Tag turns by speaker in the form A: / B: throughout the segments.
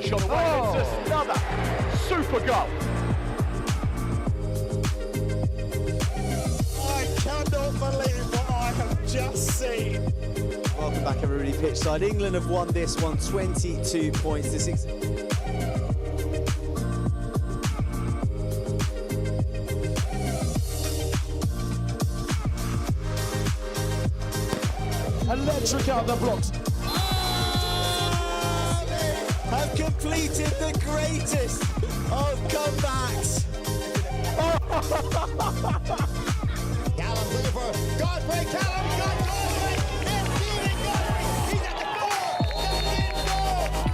A: Shot away, it's just another super goal.
B: I cannot believe what I have just seen.
C: Welcome back, everybody. Pitchside. England have won this one 22 points to 6.
A: Electric out the blocks.
C: Have completed the greatest of comebacks.
B: Callum looking for Godfrey. Callum got Godfrey. It's Stephen Godfrey. He's at the goal.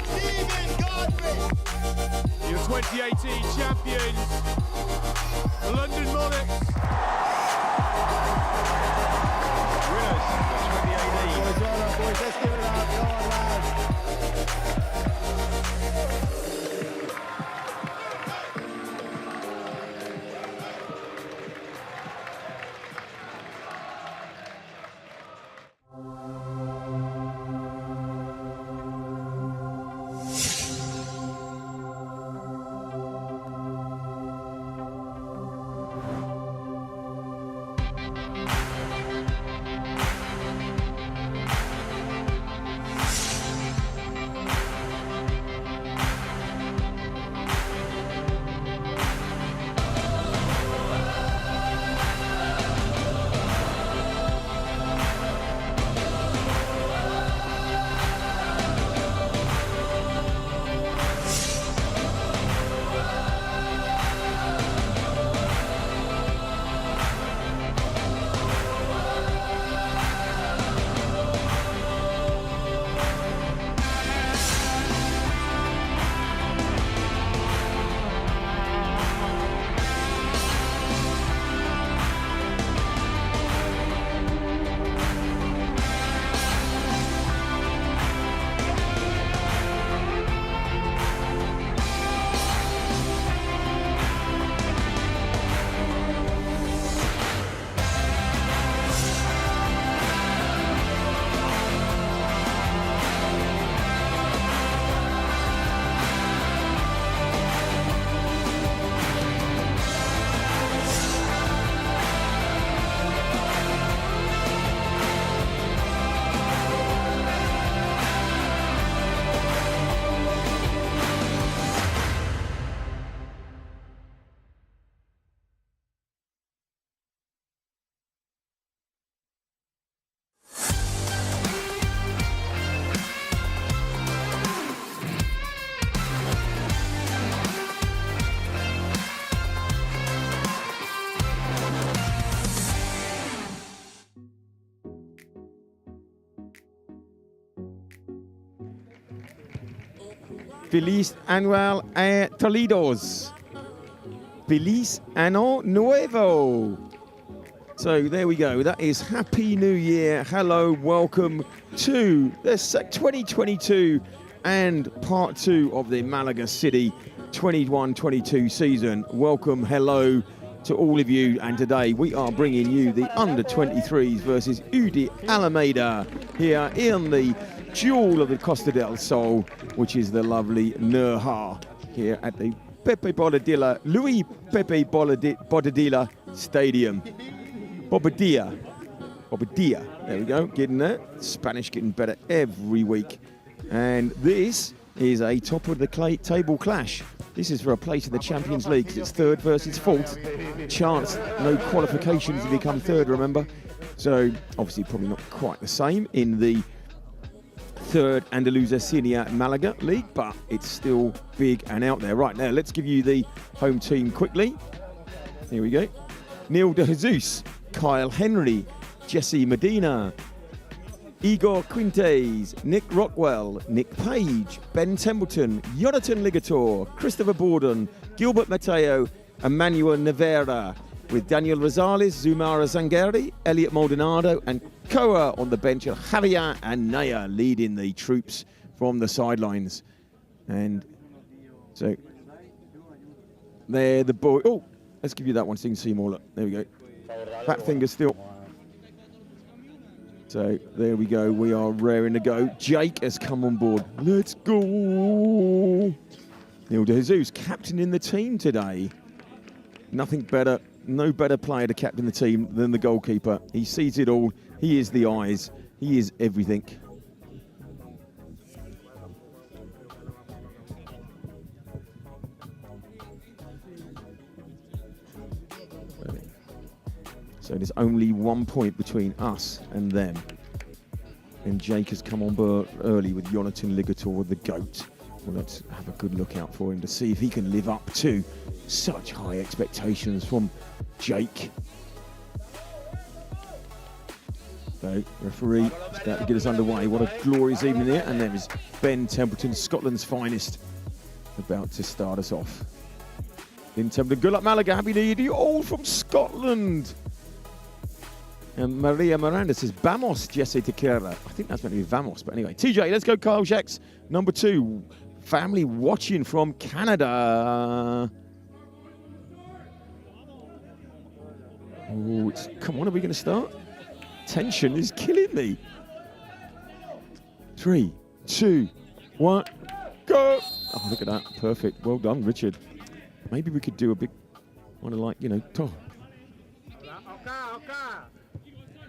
B: Stephen Godfrey.
A: Your 2018 champions, the London Monarchs. Winners of 2018.
C: Well done, boys. Let's give it up. Go on, lads.
D: Feliz Anual a Toledos. Feliz Año Nuevo. So there we go. That is Happy New Year. Hello, welcome to the 2022 and part 2 of the Malaga City 21-22 season. Welcome, hello to all of you. And today we are bringing you the under-23s versus ALAMEDA here in the jewel of the Costa del Sol, which is the lovely Nerja here at the Luis Pepe Bobadilla Stadium. Bobadilla. Bobadilla. There we go. Getting there. Spanish getting better every week. And this is a top of the table clash. This is for a place in the Champions League because it's third versus fourth. Chance, no qualifications to become third, remember? So obviously probably not quite the same in the third Andalusia Senior Malaga League, but it's still big and out there. Right, now let's give you the home team quickly. Here we go. Neil De Jesus, Kyle Henry, Jesse Medina, Igor Quintes, Nick Rockwell, Nick Page, Ben Templeton, Jonathan Ligator, Christopher Borden, Gilbert Mateo, Emmanuel Nevera, with Daniel Rosales, Zumara Zangari, Elliot Maldonado, and Koa on the bench, and Javier and Naya leading the troops from the sidelines. And so they're the boy. Oh, let's give you that one so you can see more. Look, there we go. Fat finger still. So there we go. We are raring to go. Jake has come on board. Let's go. Neil De Jesus, captain in the team today. Nothing better, no better player to captain the team than the goalkeeper. He sees it all. He is the eyes. He is everything. So there's only 1 point between us and them. And Jake has come on board early with Jonathan Ligator, the GOAT. Well, let's have a good look out for him to see if he can live up to such high expectations from Jake. So, referee is about to get us underway. What a glorious evening here. And there is Ben Templeton, Scotland's finest, about to start us off. Ben Templeton, good luck Malaga, happy New Year to you all from Scotland. And Maria Miranda says, Vamos, Jesse Tequera. I think that's meant to be Vamos, but anyway. TJ, let's go, Kyle Shacks. Number 2, family watching from Canada. Oh, come on, are we going to start? Tension is killing me. 3, 2, 1, go. Oh, look at that. Perfect. Well done, Richard. Maybe we could do a big one of like, you know,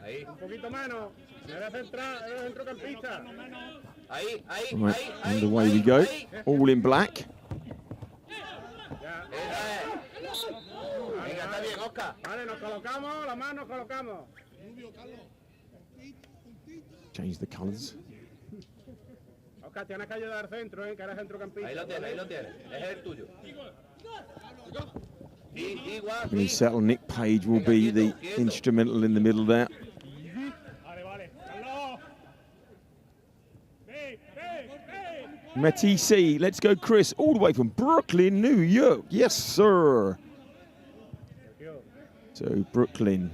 A: Ahí, un poquito mano. Centrocampista. Ahí, ahí,
D: right, and away we go. All in black.
A: Venga, está bien, Oscar. Vale, nos colocamos, la mano nos colocamos.
D: Change the colours.
A: Oscar, tienes que ayudar al centro, que eres centrocampista. Ahí lo tienes, ahí lo tienes. Es el tuyo.
D: Really settle. Nick Page will be the instrumental in the middle there. Matisse, let's go, Chris, all the way from Brooklyn, New York. Yes, sir. So, Brooklyn,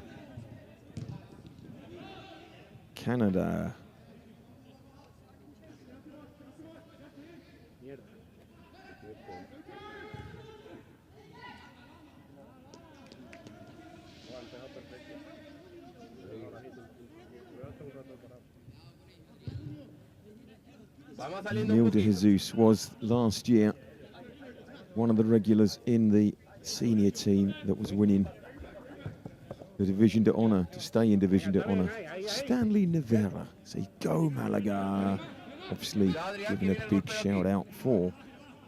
D: Canada. Neil De Jesus was last year one of the regulars in the senior team that was winning the Division de Honor, to stay in Division de Honor. Stanley Nevera, say go Malaga. Obviously giving a big shout out for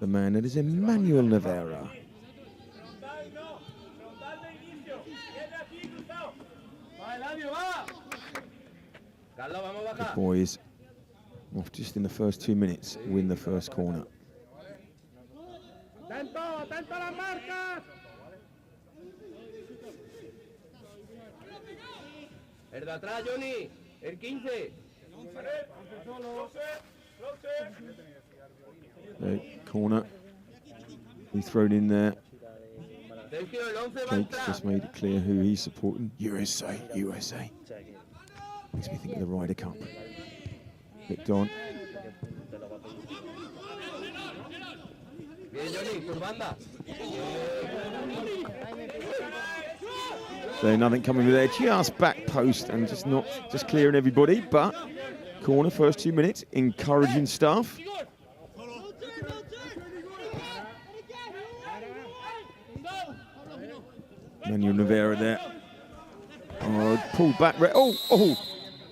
D: the man that is Emmanuel Nevera. The boys, off just in the first 2 minutes, win the first corner.
A: El de atrás, Johnny, el 15.
D: Corner. He's thrown in there. Jake's just made it clear who he's supporting. USA, USA. Makes me think of the Ryder Cup. Picked on. So nothing coming with there, just back post and just clearing everybody, but corner first 2 minutes, encouraging stuff. Manuel Nevera there. Oh, pulled back.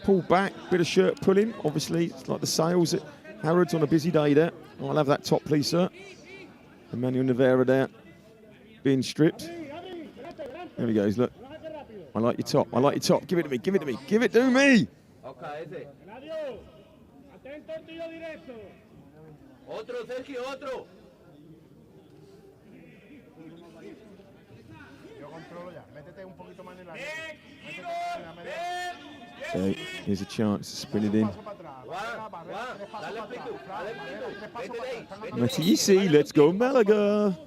D: Pulled back. Bit of shirt pulling. Obviously, it's like the sales at Harrods on a busy day there. I'll have that top, please, sir. Emmanuel Nevera there, being stripped. There he goes, look. I like your top. I like your top. Give it to me. Give it to me. Give it to me. Okay, here's a chance to spin it in. Matisse, let's go Malaga.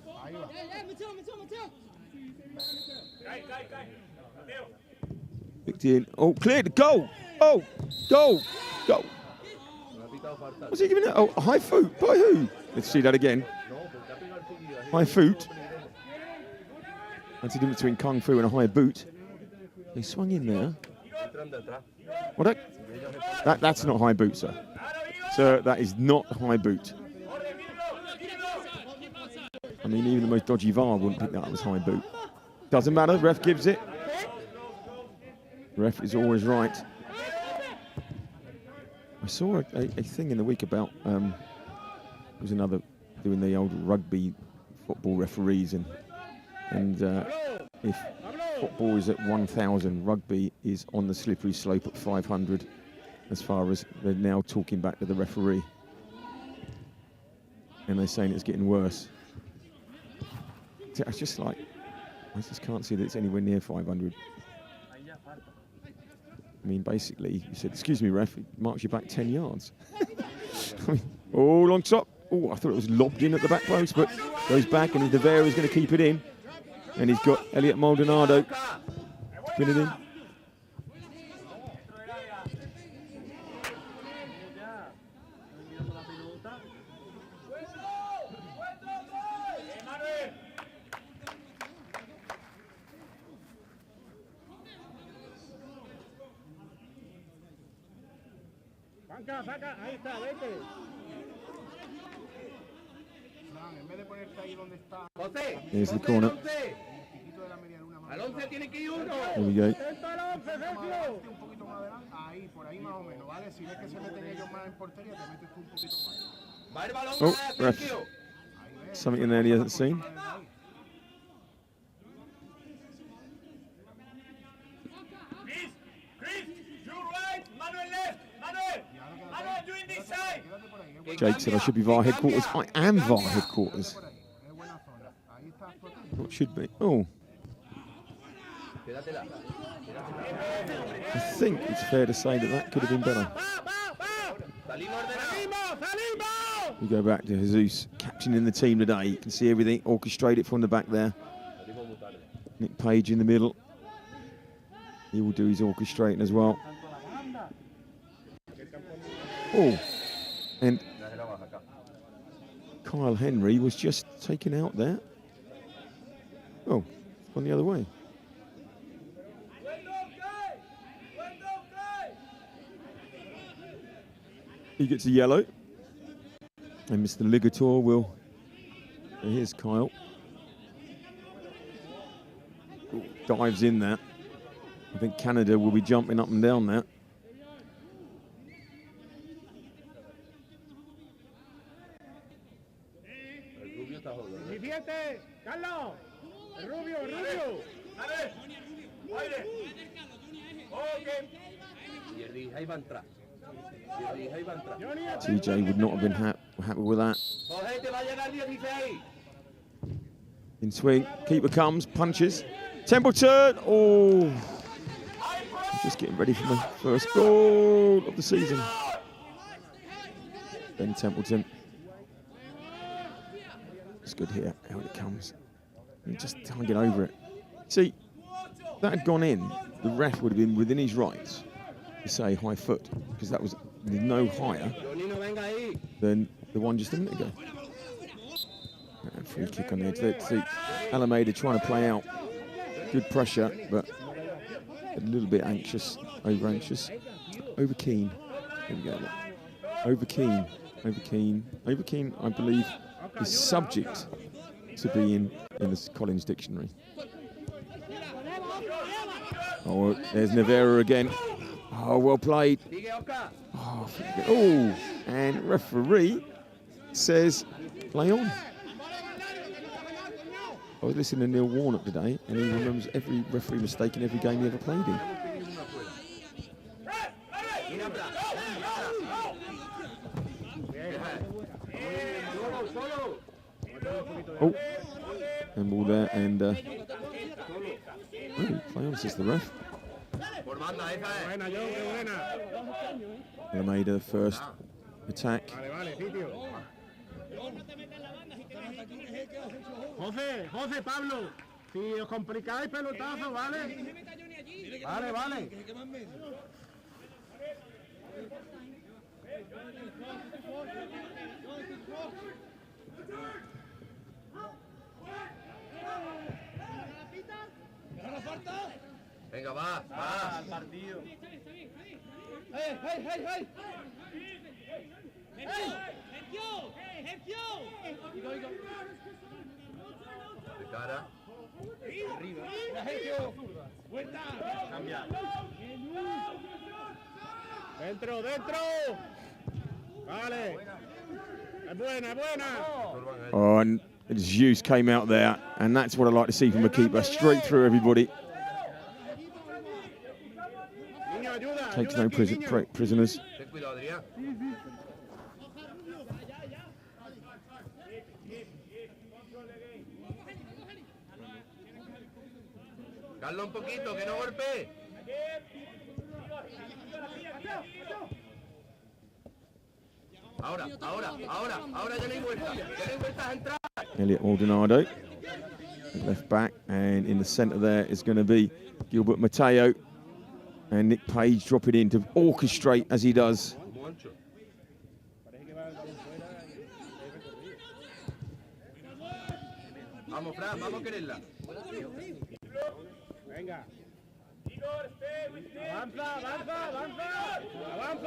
D: Picked in. Oh, cleared. Go. Oh, go. Go. What's he giving it? Oh, a high foot. By who? Let's see that again. High foot. That's the difference between kung fu and a high boot. He swung in there. Well, that's not high boot, sir. Sir, that is not high boot. I mean, even the most dodgy VAR wouldn't pick that up as high boot. Doesn't matter, ref gives it. Ref is always right. I saw a thing in the week about, there was another doing the old rugby football referees, and if football is at 1,000, rugby is on the slippery slope at 500, as far as they're now talking back to the referee. And they're saying it's getting worse. It's just like, I just can't see that it's anywhere near 500. I mean, basically, you said, excuse me, ref, it marks you back 10 yards. I mean, oh, long top. Oh, I thought it was lobbed in at the back post, but goes back, and Devera is going to keep it in. And he's got Elliot Maldonado spin it in.
A: Saca, ahí está, vete.
D: Here's the corner. Here we go. Oh, ref. Something in there he hasn't seen. Jake said I should be VAR headquarters. I am VAR headquarters. What should be? Oh. I think it's fair to say that that could have been better. We go back to Jesus, captaining the team today. You can see everything orchestrated from the back there. Nick Page in the middle. He will do his orchestrating as well. Oh, and Kyle Henry was just taken out there. Oh, gone the other way. He gets a yellow. And Mr. Ligator will... Here's Kyle. Ooh, dives in there. I think Canada will be jumping up and down there. TJ would not have been happy with that. In swing, keeper comes, punches. Templeton, oh. Just getting ready for the first goal of the season. Ben Templeton. It's good here, how it comes. You just can't get over it. See, if that had gone in, the ref would have been within his rights to say high foot, because that was no higher than the one just a minute ago. And free kick on the edge. Let's see, Alameda trying to play out. Good pressure, but a little bit anxious, over anxious. Over keen. Here we go. Look. Over keen, over keen. Over keen, I believe, is subject to being in the Collins Dictionary. Oh, there's Nevera again. Oh, well played. Oh, and referee says play on. I was listening to Neil Warnock today, and he remembers every referee mistake in every game he ever played in. Oh, and ball there, and play on, says the ref. ALAMEDA first attack.
A: José, Pablo, si os complicáis pelotazo, ¿vale? Vale.
E: Venga, va al partido.
A: ¡Hey!
E: De cara.
A: Arriba. Cambia. Dentro. Vale. Es buena.
D: Oh, and Zeus came out there, and that's what I like to see from a keeper. Straight through everybody. Takes no prisoners.
E: Carlos, un poquito, que no golpee. Ahora, ya no hay vueltas a entrar.
D: Elliot Maldonado, left back, and in the centre there is going to be Gilbert Mateo, and Nick Page dropping in to orchestrate as he does.
E: Vamos, Fran, vamos a quererla.
A: Venga.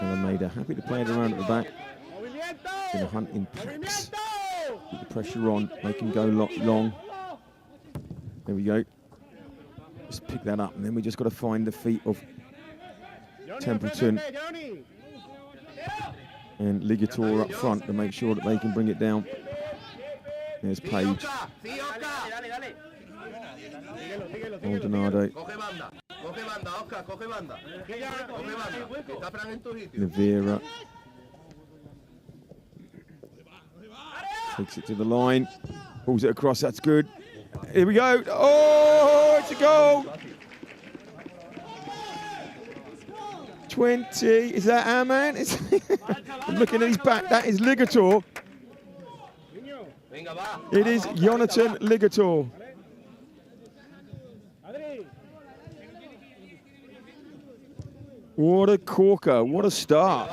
D: ALAMEDA happy to play it around at the back. Going to hunt in packs. Keep the pressure on, make him go long. There we go. Just pick that up, and then we just got to find the feet of Templeton and Ligator up front to make sure that they can bring it down. There's Page. Maldonado. Nevera. Takes it to the line. Pulls it across, that's good. Here we go. Oh, it's a goal. 20. Is that our man? I'm looking at his back. That is Ligator. It is Jonathan Ligator. What a corker. What a start.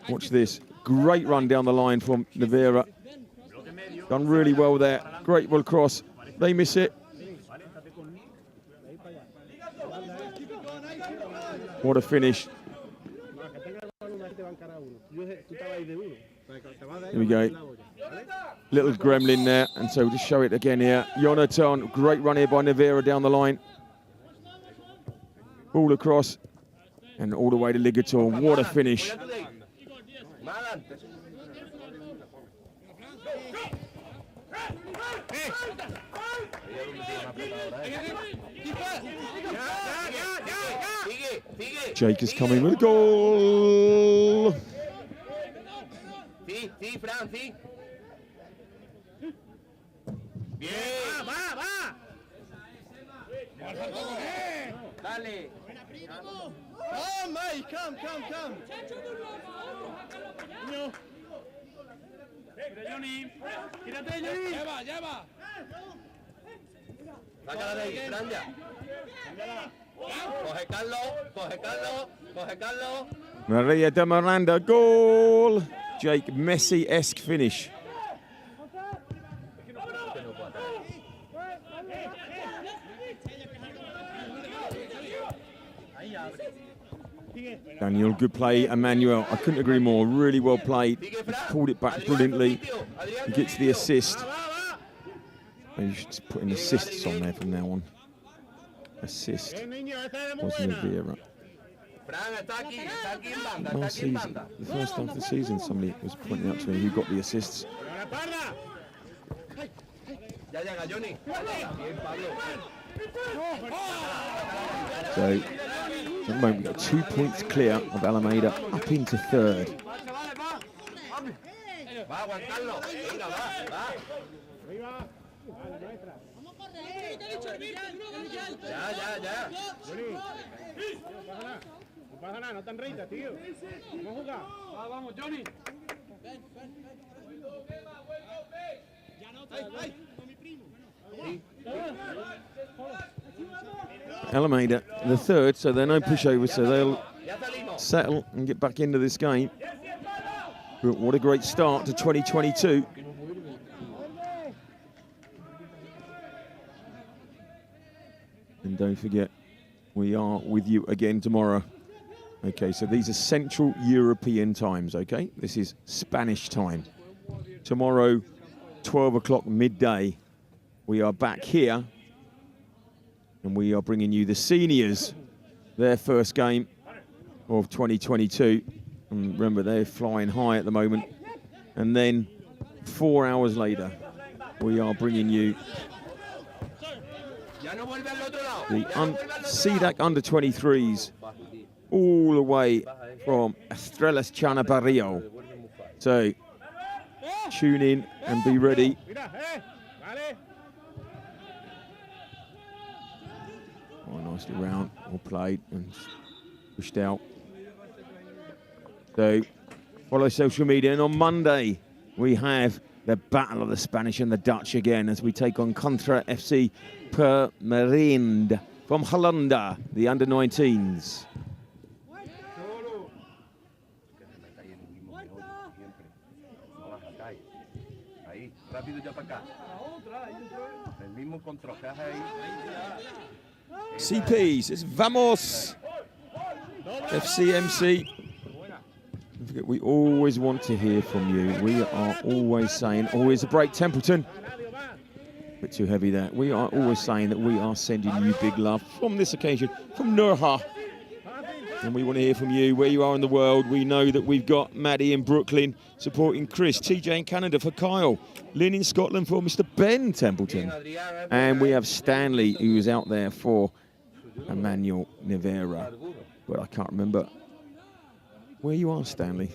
D: Watch this. Great run down the line from Nevera. Done really well there. Great ball cross. They miss it. What a finish. Here we go. Little gremlin there. And so we'll just show it again here. Jonathan, great run here by Nevera down the line. Ball across. And all the way to Ligator. What a finish. Jake is coming with a goal.
E: Sí, Fran, sí. Bien. Va. Dale.
A: Oh, mate, come. Quírate, Johnny. Lleva.
E: Sácala de ahí, Fran, ya. Coge Carlos.
D: Maria de Miranda, goal. Jake, Messi-esque finish. Daniel, good play. Emmanuel, I couldn't agree more. Really well played. He pulled it back brilliantly. He gets the assist. Maybe you should just put in assists on there from now on. assist
A: Niño, esa es muy
D: was
A: buena.
D: Nevera.
E: Fran, está aquí en banda, está
D: Last
E: aquí en
D: season,
E: banda.
D: the first half of the season, somebody was pointing out to me who got the assists.
A: Pero a la parda.
E: Ya llega, Johnny. Bien, Pablo.
D: So, at the moment, we've got 2 points clear of Alameda up into third.
E: Va, aguantarlo. Venga, va.
A: Arriba. Vale, nuestra.
E: Ya.
A: Johnny. No pasa nada, no tan rica, tío. Vamos a jugar. Vamos, Johnny.
D: Alameda, the third, so they're no pushovers, so they'll
E: Ya salimos.
D: settle and get back into this game. But what a great start to 2022. And don't forget, we are with you again tomorrow. Okay, so these are Central European times, okay? This is Spanish time. Tomorrow, 12 o'clock midday, we are back here and we are bringing you the seniors, their first game of 2022. And remember, they're flying high at the moment. And then 4 hours later, we are bringing you
E: Ya no vuelve al otro lado.
D: the
E: Ya no vuelve al otro lado.
D: CDAC under-23s all the way from Estrellas Chana Barrio. So tune in and be ready.
A: Mira, vale.
D: Oh, nicely round, well played and pushed out. So follow social media, and on Monday we have the battle of the Spanish and the Dutch again as we take on Contra FC Purmerend from Holland, the under-19s.
E: Ahí, rápido ya para acá. El mismo contracaje ahí.
D: CPs, it's Vamos! FCMC. Don't forget, we always want to hear from you. We are always saying, always a break, Templeton. A bit too heavy there. We are always saying that we are sending you big love from this occasion, from Nurha. And we want to hear from you, where you are in the world. We know that we've got Maddie in Brooklyn supporting Chris, TJ in Canada for Kyle, Lynn in Scotland for Mr. Ben Templeton. And we have Stanley, who is out there for Emmanuel Nevera. But I can't remember where you are, Stanley.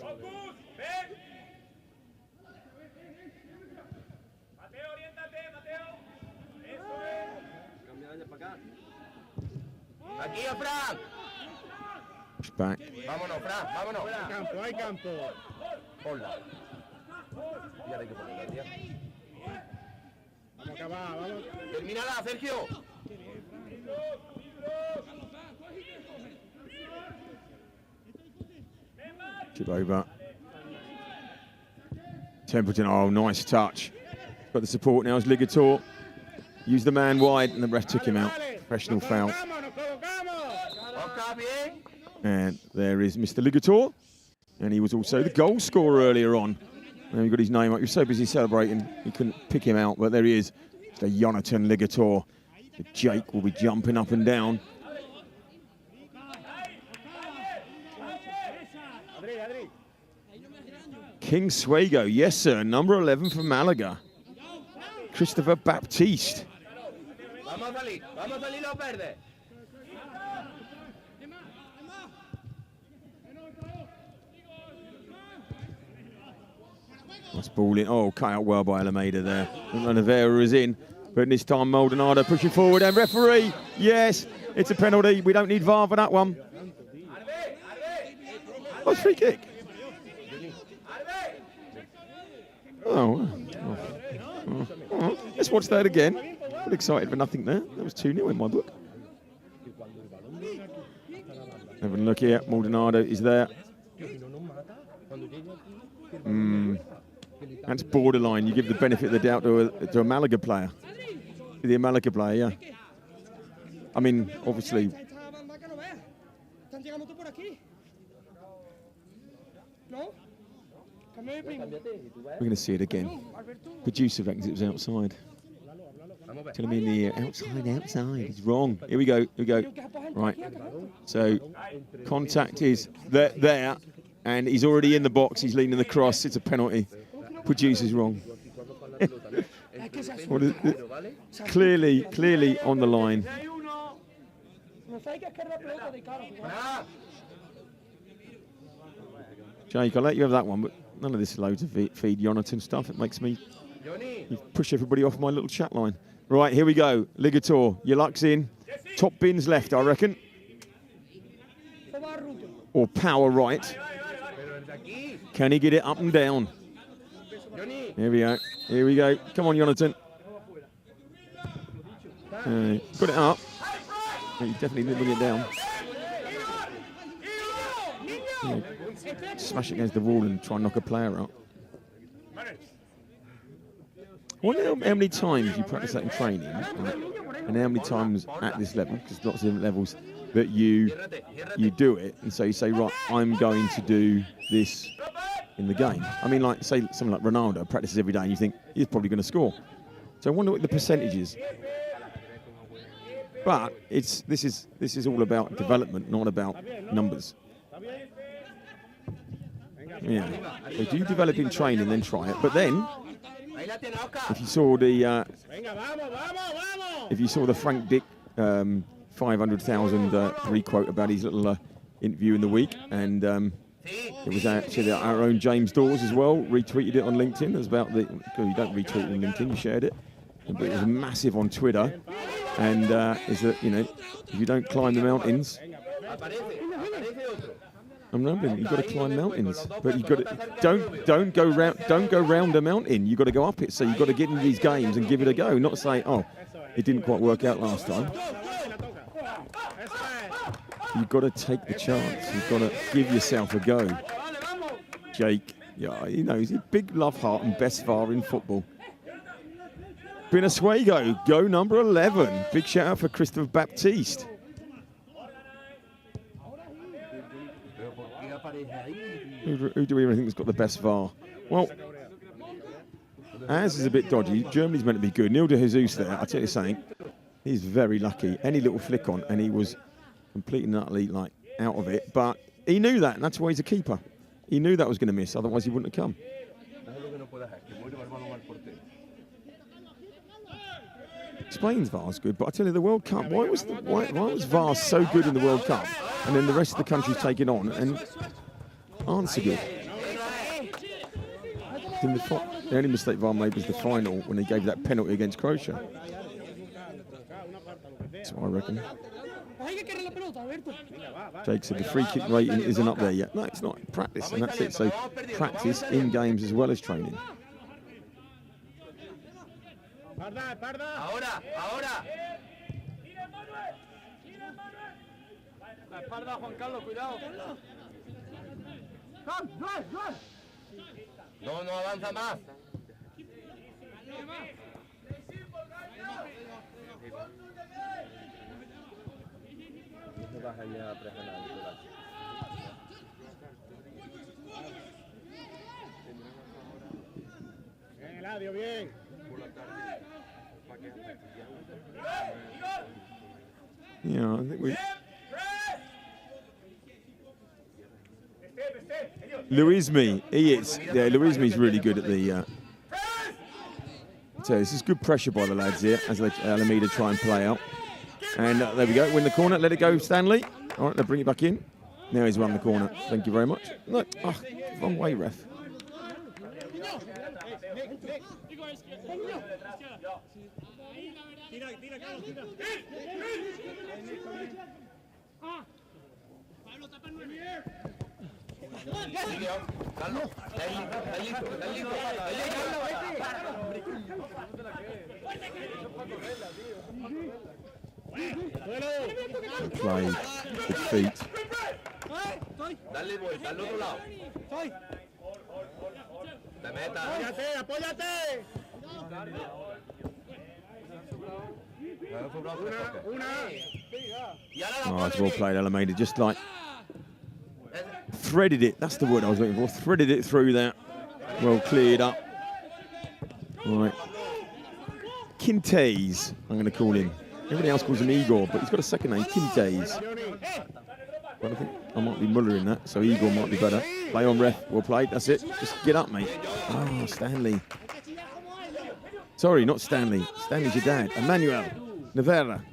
E: Aquí a Fran.
D: Push back.
E: Vámonos, Fran, vámonos.
A: Hay campo.
E: Ponla. Ya hay que ponerla, tía.
A: Vamos a acabar, vamos.
E: Termínala, Sergio.
D: Chip over. Templeton, oh, nice touch. Got the support now as Ligator. Used the man wide and the ref took him out. Professional foul.
A: Nos colocamos.
E: Oscar, bien.
D: And there is Mr. Ligator. And he was also the goal scorer earlier on. And he got his name up. He was so busy celebrating, he couldn't pick him out. But there he is, Mr. Jonathan Ligator. So Jake will be jumping up and down. King Swago, yes sir, number 11 for Malaga. Christopher Baptiste.
E: Vamos a salir los verdes.
D: Nice ball in. Oh, cut out well by Alameda there. Rivera is in, but this time Maldonado pushing forward and referee. Yes, it's a penalty. We don't need VAR for that one. Oh, it's free kick. Oh, let's watch that again. I'm excited for nothing there. That was 2-0 in my book. Having a look here. Maldonado is there. That's borderline. You give the benefit of the doubt to a Malaga player. The Malaga player, yeah. I mean, obviously. We're going to see it again. Producer reckons it was outside. Telling me in the ear, outside. He's wrong. Here we go. Right. So contact is there, and he's already in the box. He's leaning the cross. It's a penalty. Producer's wrong. Clearly on the line. Jake, I'll let you have that one, but none of this loads of feed Jonathan stuff. It makes me push everybody off my little chat line. Right, here we go. Ligator, your luck's in. Top bins left, I reckon. Or power right. Can he get it up and down? Here we go. Come on, Jonathan. Put it up. He definitely didn't bring it down. Smash it against the wall and try and knock a player out. I wonder how many times you practice that in training and how many times at this level, because lots of different levels, that you do it, and so you say, right, I'm going to do this in the game. I mean, like, say, someone like Ronaldo practices every day and you think he's probably going to score. So I wonder what the percentage is. But this is all about development, not about numbers. Yeah, so do you develop in training, then try it. But then, if you saw the Frank Dick 500,000 re-quote about his little interview in the week, and it was actually our own James Dawes as well retweeted it on LinkedIn. It was about you don't retweet it on LinkedIn, you shared it, but it was massive on Twitter. And is that, you know, if you don't climb the mountains, I'm rambling. You've got to climb mountains, but you've got to don't go round a mountain. You've got to go up it. So you've got to get into these games and give it a go. Not say, oh, it didn't quite work out last time. You've got to take the chance. You've got to give yourself a go. Jake, yeah, you know, he's a big love heart and best VAR in football. Benesuego, go number 11. Big shout out for Christopher Baptiste. Who do we think has got the best VAR? Well, ours is a bit dodgy. Germany's meant to be good. Neil de Jesus there, I'll tell you something, he's very lucky. Any little flick on, and he was completely and utterly like out of it. But he knew that, and that's why he's a keeper. He knew that was going to miss, otherwise he wouldn't have come. Spain's VAR's good, but I tell you, the World Cup, why was VAR so good in the World Cup, and then the rest of the countries take it on and aren't so good? The only mistake VAR made was the final when he gave that penalty against Croatia. That's what I reckon. Jake said the free kick rating isn't up there yet. No, it's not. Practice, and that's it. So practice in games as well as training.
E: Ahora. La espalda, Juan Carlos, cuidado. No avanza más.
A: Bien, Eladio, bien.
D: Yeah, I think we. Luismi, he is. Yeah, Luismi's really good at the. So this is good pressure by the lads here as Alameda try and play out. And there we go, win the corner. Let it go, Stanley. All right, they'll bring it back in. Now he's won the corner. Thank you very much. No, wrong way, ref. Play, good feet.
E: Dale vuelta al otro lado. Te metas.
A: Apóyate.
D: Oh, it's well played, Alameda. Just like threaded it. That's the word I was looking for. Threaded it through that. Well cleared up. Right. Quintes, I'm going to call him. Everybody else calls him Igor, but he's got a second name, Quintes. But I think I might be Muller in that, so Igor might be better. Play on, ref. Well played. That's it. Just get up, mate. Oh, Stanley. Sorry, not Stanley. Stanley's your dad. Emmanuel Navarra.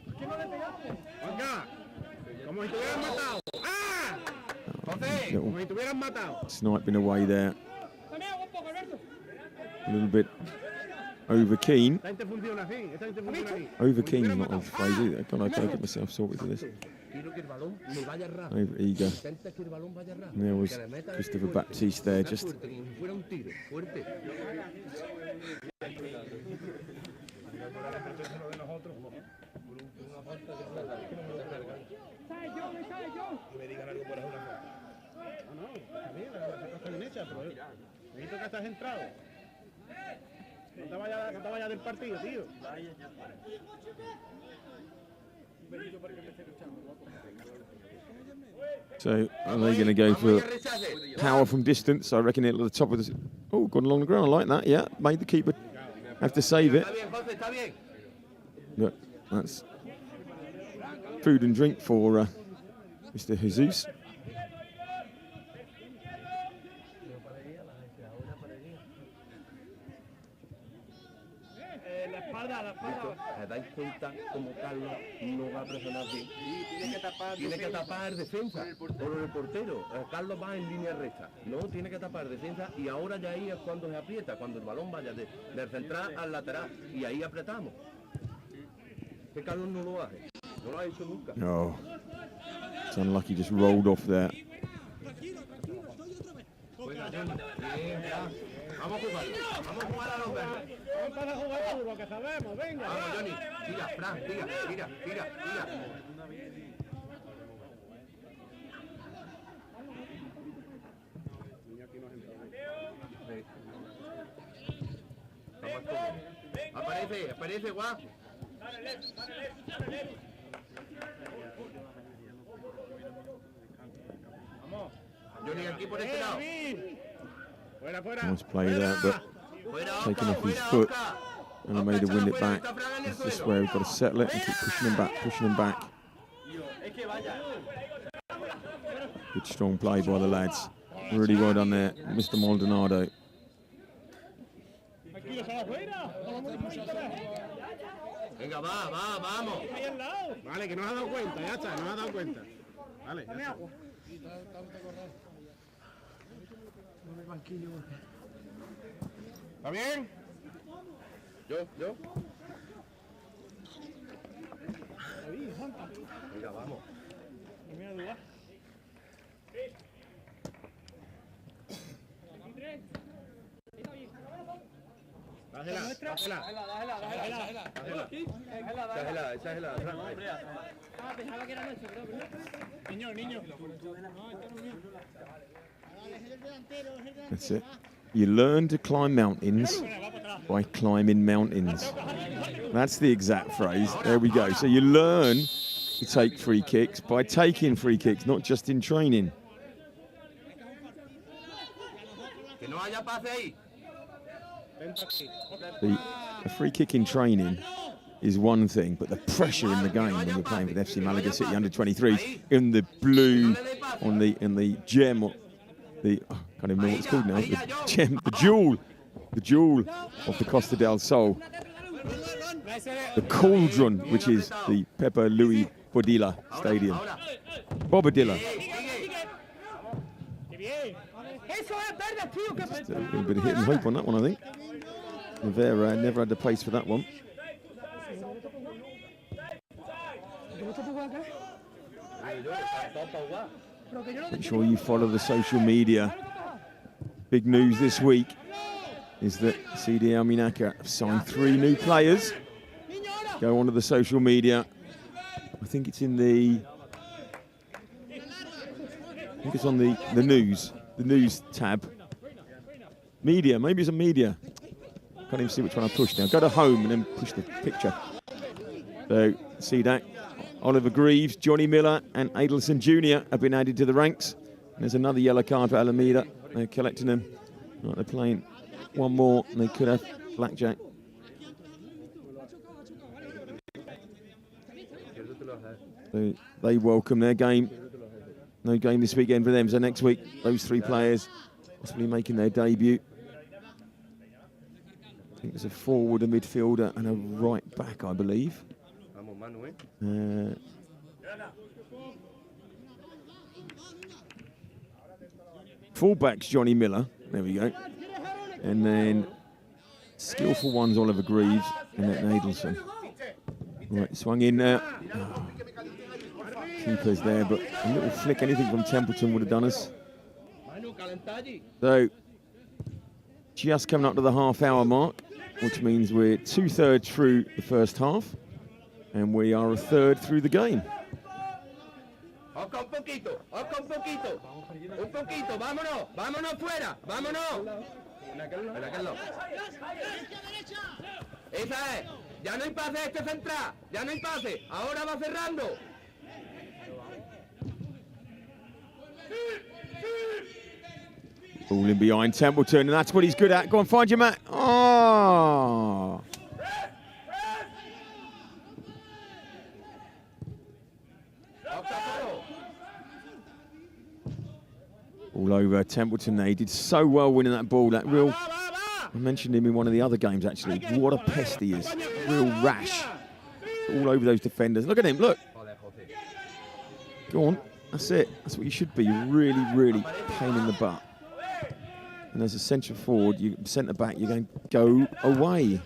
D: Sniping away there. A little bit over keen. Over keen is not a phrase either. Can I get myself sorted for this? Over eager. And there was Christopher Baptiste there, just.
A: Necesito que estás entrado. No te vayas del partido, tío.
D: So are they going to go for power from distance? I reckon it'll at the top of the. Oh, gone along the ground. I like that. Yeah, made the keeper have to save it. Look, that's food and drink for Mr. Jesus.
E: ¿Dais cuenta cómo Carlos no va a presionar bien? Tiene que tapar defensa por el portero. Carlos va en línea recta. No, tiene que tapar defensa y ahora ya ahí es cuando se aprieta, cuando el balón vaya del central al lateral y ahí apretamos. Que Carlos no lo hace. No lo ha hecho nunca.
D: Oh, it's unlucky, just rolled off there.
E: Vamos a jugar a los verdes.
A: Vamos a jugar fútbol, que sabemos, venga.
E: Vamos, Johnny, tira, Fran, tira. Aparece, guapo. Vamos. Johnny, aquí por este lado.
D: Nice play there, but taking off his foot, and Almeida win it back. It's just where we've got to settle it and keep pushing him back. Good strong play by the lads. Really well done there, Mr. Maldonado.
E: Venga, vamos.
A: Vale, que no has dado cuenta, ya está, no has dado cuenta. Vale, ya está. ¿Está bien?
E: Yo. Venga, vamos.
A: Dájela.
E: Esa es la.
A: Pensaba que era nuestro, pero niño.
D: That's it. You learn to climb mountains by climbing mountains. That's the exact phrase. There we go. So you learn to take free kicks by taking free kicks, not just in training. The free kick in training is one thing, but the pressure in the game when you're playing with FC Malaga City under-23s in the blue on the gem. I can't even know what it's called now. The gem, the jewel of the Costa del Sol. The cauldron, which is the Pepe Luis Bodilla Stadium. Bobadilla. Just a little bit of hit and hope on that one, I think. Rivera never had the pace for that one. Make sure you follow the social media. Big news this week is that CD Alminaca have signed 3 new players. Go onto the social media. I think it's in the. I think it's on the news tab. Media, maybe it's a media. Can't even see which one I pushed now. Go to home and then push the picture. So see that. Oliver Greaves, Johnny Miller and Adelson Jr. have been added to the ranks. And there's another yellow card for Alameda. They're collecting them. Right, they're playing one more and they could have blackjack. They welcome their game. No game this weekend for them. So next week, those 3 players possibly making their debut. I think there's a forward, a midfielder, and a right back, I believe. Fullback's Johnny Miller. There we go. And then skillful one's Oliver Greaves and then Adelson. Right, swung in there. Oh, keeper's there, but a little flick, anything from Templeton would have done us. So, just coming up to the half-hour mark, which means we're 2/3 through the first half, and we are 1/3 through the game.
E: Un poquito, un poquito, vámonos, vámonos fuera, vámonos. Esa es, ya no hay pase este central, ya no hay pase, ahora va cerrando.
D: Ball in behind Templeton, and that's what he's good at. Go on, find your man. Oh! All over Templeton. They did so well winning that ball. That real, I mentioned him in one of the other games actually. What a pest he is. Real rash. All over those defenders. Look at him, look. Go on, that's it. That's what you should be. You're really, really pain in the butt. And as a centre forward, you centre back, you're going to go away.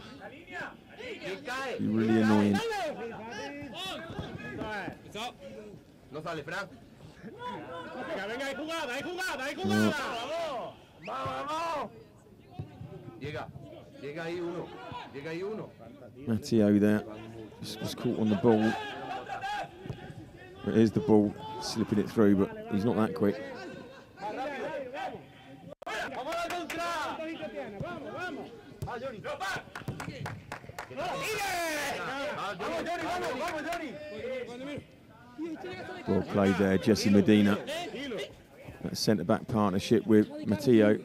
D: You're really annoying. Matteo there just was caught on the ball. Here's the ball, slipping it through, but he's not that quick. Well played there, Jesse Medina. That centre-back partnership with Matteo.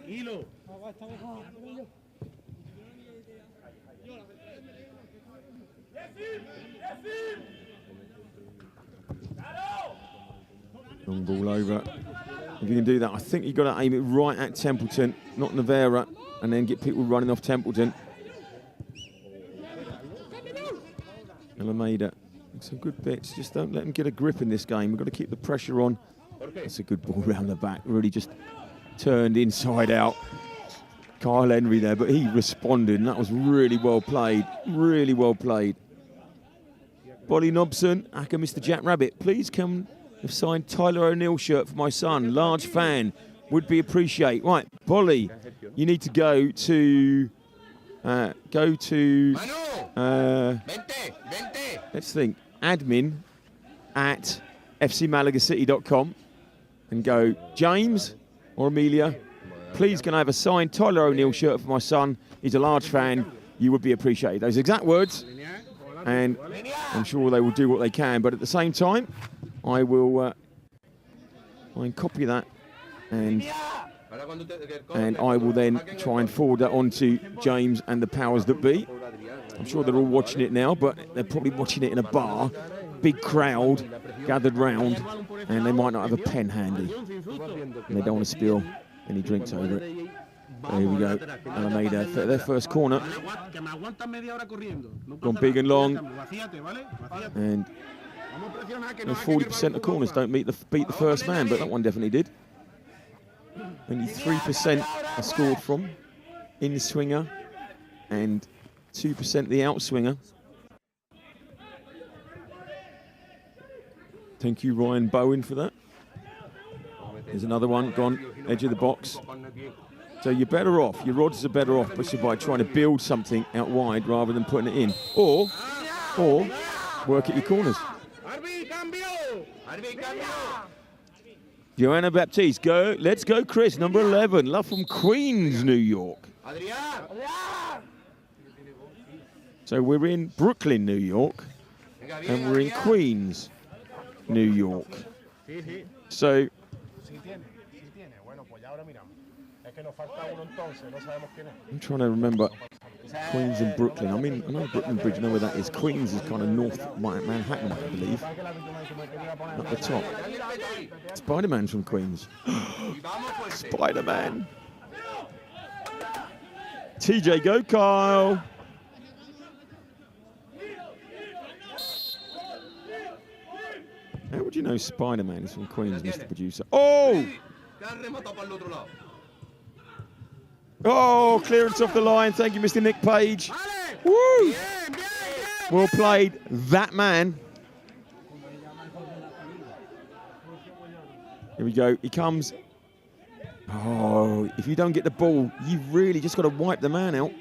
D: Long ball over. If you can do that, I think you've got to aim it right at Templeton, not Navarra, and then get people running off Templeton. ALAMEDA, some good bits. Just don't let them get a grip in this game. We've got to keep the pressure on. That's a good ball round the back. Really just turned inside out. Kyle Henry there, but he responded, and that was really well played. Really well played. Bolly Nobson, Aka Mr. Jack Rabbit, please come. I've signed Tyler O'Neill shirt for my son. Large fan. Would be appreciated. Right, Bolly, you need to go to... let's think. Admin at fcmalagacity.com and go, James or Amelia, please can I have a signed Tyler O'Neill shirt for my son? He's a large fan. You would be appreciated. Those exact words. And I'm sure they will do what they can. But at the same time, I will copy that and I will then try and forward that on to James and the powers that be. I'm sure they're all watching it now, but they're probably watching it in a bar, big crowd gathered round, and they might not have a pen handy. And they don't want to spill any drinks over it. There we go. ALAMEDA for their first corner. Gone big and long. And 40% of corners don't beat the first man, but that one definitely did. Only 3% are scored from in the swinger and 2% the outswinger. Thank you, Ryan Bowen, for that. There's another one gone, edge of the box. So you're better off, your odds are better off by trying to build something out wide rather than putting it in. Or work at your corners. Joanna Baptiste, go. Let's go, Chris, number 11. Love from Queens, New York. So we're in Brooklyn, New York, and we're in Queens, New York. So I'm trying to remember Queens and Brooklyn. I mean, I know Brooklyn Bridge, I know where that is. Queens is kind of north Manhattan, I believe. At the top. Spider-Man from Queens. Spider-Man. TJ, go Kyle. How would you know Spider-Man is from Queens, Mr. Producer? Oh! Oh, clearance off the line. Thank you, Mr. Nick Page. Woo! Well played, that man. Here we go. He comes. Oh, if you don't get the ball, you've really just got to wipe the man out.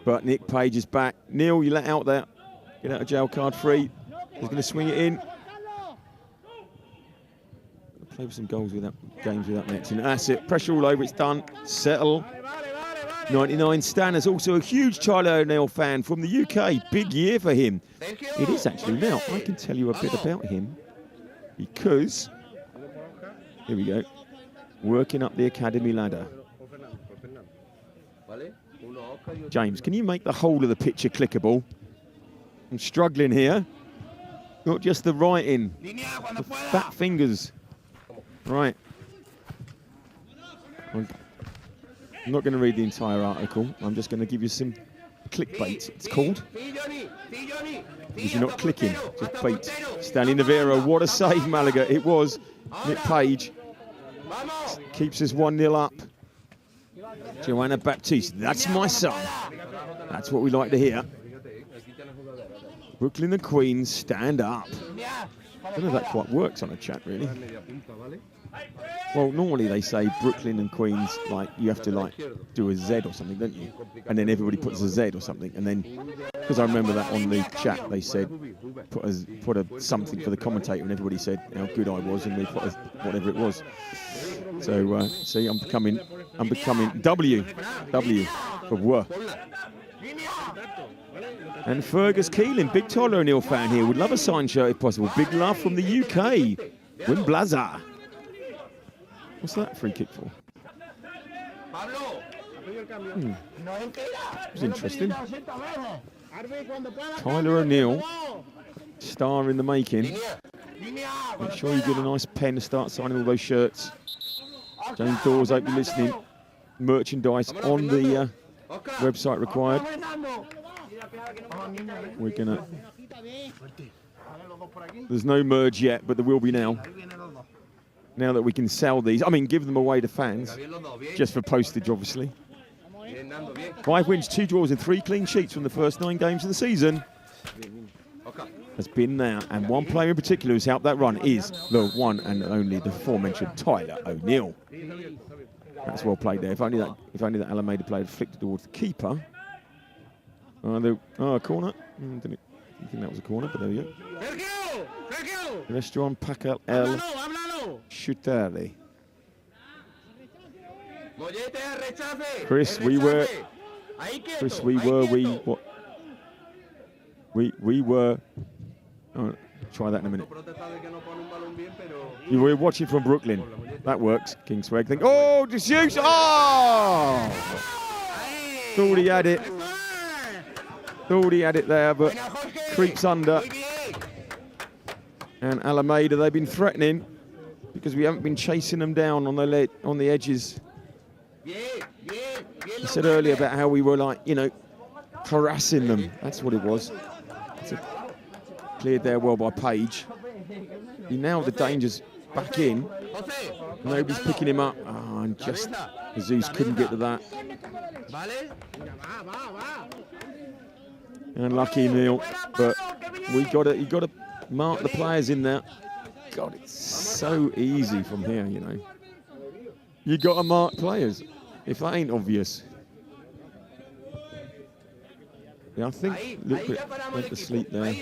D: But Nick Page is back. Neil, you let out there. Get out of jail card free. He's going to swing it in. Play with some goals with that, games with that next. And that's it. Pressure all over. It's done. Settle. 99 Stan is also a huge Charlie O'Neill fan from the UK. Big year for him. It is actually now. I can tell you a bit about him because, here we go, working up the academy ladder. James, can you make the whole of the picture clickable? I'm struggling here. Not just the writing, the fat fingers. Right. I'm not going to read the entire article. I'm just going to give you some clickbait, it's called. Because you're not clicking, just bait. Stanley Navarro, what a save, Malaga. It was. Nick Page keeps us 1-0 up. Joanna Baptiste, that's my son. That's what we like to hear. Brooklyn and Queens, stand up. I don't know if that quite works on a chat, really. Well, normally they say Brooklyn and Queens, like, you have to, like, do a Z or something, don't you? And then everybody puts a Z or something. And then, because I remember that on the chat, they said, put a something for the commentator, and everybody said how good I was, and they put a, whatever it was. So, see, I'm becoming W for W. And Fergus Keeling, big Tyler O'Neill fan here, would love a signed shirt if possible. Big love from the UK. Win Blaza. What's that free kick for? It's interesting. Tyler O'Neill, star in the making. Make sure you get a nice pen to start signing all those shirts. James Dawes, hope you're listening. Merchandise on the website required. We're gonna. There's no merge yet, but there will be now. Now that we can sell these, I mean, give them away to fans, just for postage, obviously. 5 wins, 2 draws, and 3 clean sheets from the first 9 games of the season. Has been there, and one player in particular who's helped that run is the one and only the aforementioned Tyler O'Neill. That's well played there. If only that Alameda player had flicked it towards the keeper. A corner. Didn't think that was a corner, but there you go. Restaurant Pacal El Chutari. Chris, we were. Oh, try that in a minute. You were watching from Brooklyn. That works. King Swag thing. Oh, disuse! Oh! Thought he had it. Thought he had it there, but creeps under. And Alameda, they've been threatening because we haven't been chasing them down on the edges. I said earlier about how we were, like, you know, harassing them. That's what it was. Cleared there well by Page. Now the danger's back in. Nobody's picking him up. Oh, and just Jesus couldn't get to that. Unlucky Neil, but you got to mark the players in there. God, it's so easy from here, you know. You got to mark players. If that ain't obvious. Yeah, I think Luke went to sleep there.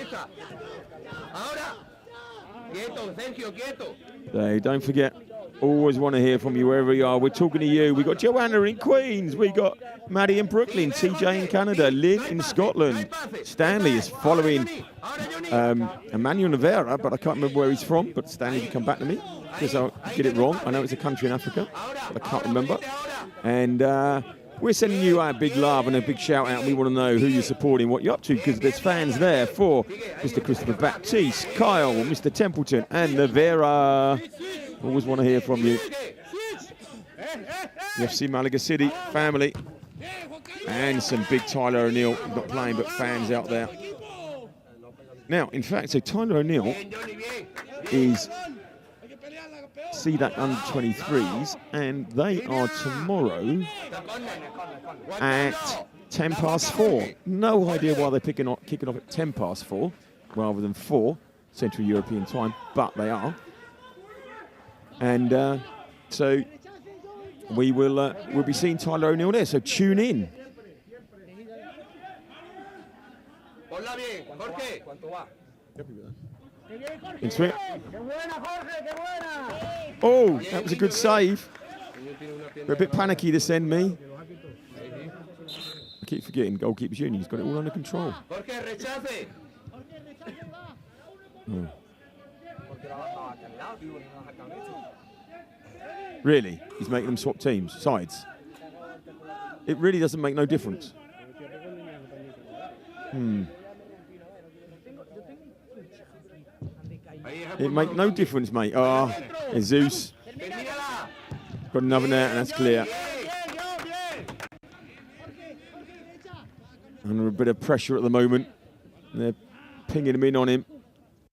D: Hey, don't forget, always want to hear from you wherever you are. We're talking to you. We got Joanna in Queens. We got Maddie in Brooklyn. TJ in Canada. Lynn in Scotland. Stanley is following Emmanuel Navarra, but I can't remember where he's from. But Stanley can come back to me because I'll get it wrong. I know it's a country in Africa, but I can't remember. And we're sending you a big love and a big shout out. We want to know who you're supporting, what you're up to, because there's fans there for Mr. Christopher Baptiste, Kyle, Mr. Templeton, and Nevera. Always want to hear from you. The FC Malaga City family. And some big Tyler O'Neill, not playing, but fans out there. Now, in fact, so Tyler O'Neill is CDAC under-23s, and they are tomorrow at 4:10. No idea why they're kicking off at 4:10 rather than 4 Central European time, but they are. And so we'll be seeing Tyler O'Neill there, so tune in. Into it. Oh, that was a good save. We're a bit panicky this end, me. I keep forgetting goalkeepers union. He's got it all under control. Oh. Really? He's making them swap teams, sides? It really doesn't make no difference. It make no difference, mate. Oh, Jesus. Got another net, and that's clear. Under a bit of pressure at the moment. They're pinging him in on him.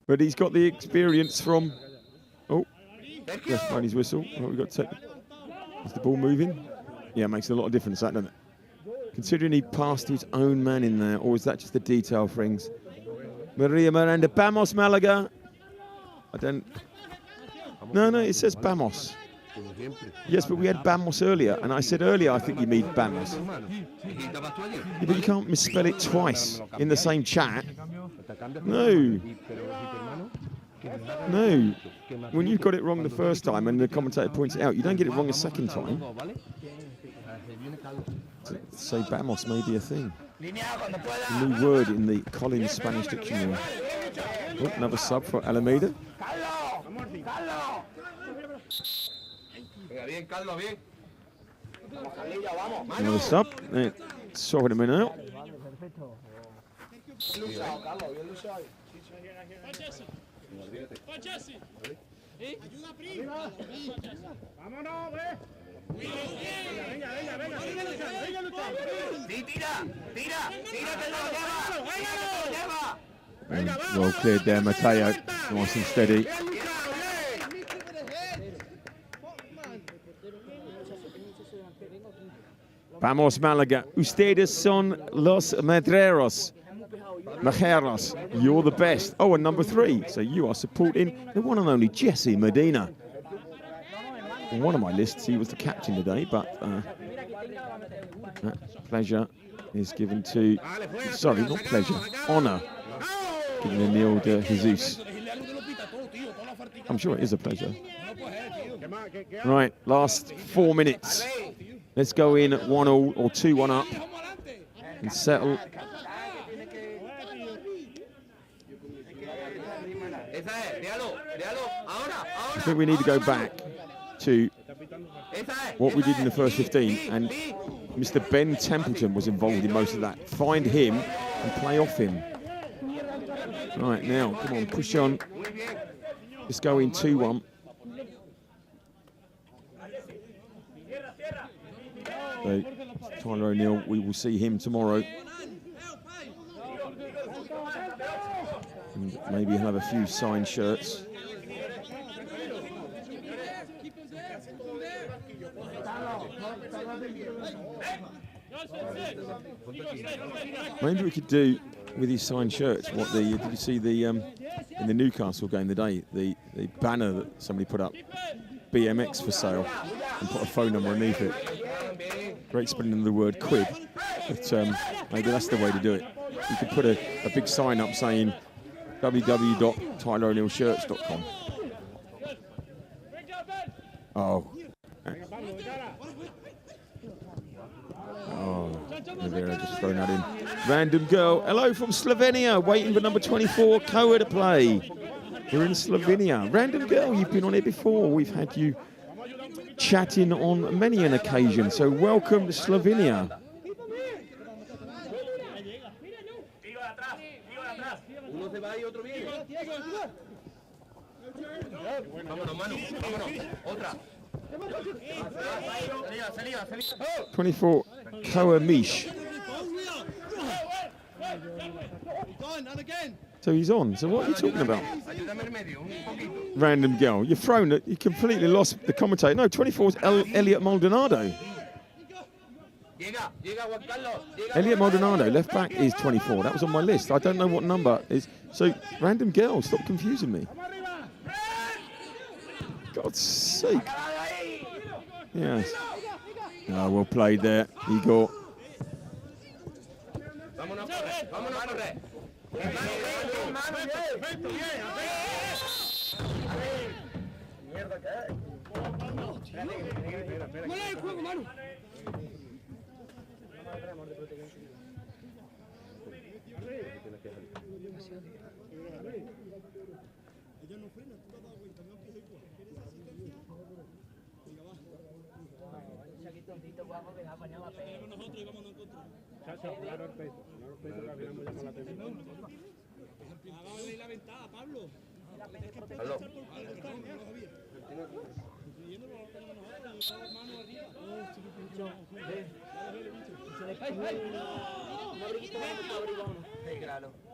D: But he's got the experience from... Oh, just find his whistle. What we got to take? Is the ball moving? Yeah, it makes a lot of difference, that, doesn't it? Considering he passed his own man in there, or is that just a detail, Frings? Maria Miranda, Vamos Malaga. I don't... No, it says Vamos. Yes, but we had Vamos earlier, and I said earlier I think you mean Vamos. Yeah, but you can't misspell it twice in the same chat. No. When you got it wrong the first time and the commentator points it out, you don't get it wrong a second time. To say Vamos may be a thing. A new word in the Collins Spanish dictionary. Oh, another sub for Alameda. Another sub. Sorted him in out. Well cleared there, Mateo. Nice and steady. Vamos Malaga. Ustedes son los Madreros. Majeros. You're the best. Oh, and number 3. So you are supporting the one and only Jesse Medina. On one of my lists, he was the captain today, but that pleasure is given to... Sorry, not pleasure. Honour. Given to Neil de Jesus. I'm sure it is a pleasure. Right, last 4 minutes. Let's go in at 1-1 or 2-1 up and settle. I think we need to go back to what we did in the first 15, and Mr. Ben Templeton was involved in most of that. Find him and play off him. Right, now, come on, push on. Let's go in 2-1. So, Tyler O'Neill, we will see him tomorrow. And maybe he'll have a few signed shirts. Maybe we could do with his signed shirts what the did you see the in the Newcastle game today, the banner that somebody put up, BMX for sale, and put a phone number underneath it. Great spelling of the word quid, but maybe that's the way to do it. You could put a big sign up saying www.tylero'neillshirts.com. Oh. Rivera just throwing that in. Random girl. Hello from Slovenia. Waiting for number 24, Koa to play. We're in Slovenia. Random girl, you've been on here before. We've had you chatting on many an occasion. So welcome to Slovenia.
E: Uno se va y otro viene. Vámonos, Manu, vámonos. Otra.
D: 24, Koa Mish. So he's on. So what are you talking about? Random girl. You've thrown it. You completely lost the commentator. No, 24 is Elliot Maldonado. Elliot Maldonado, left back, is 24. That was on my list. I don't know what number is. So, random girl, stop confusing me. God's sake. Yes. Oh, well played there, Igor.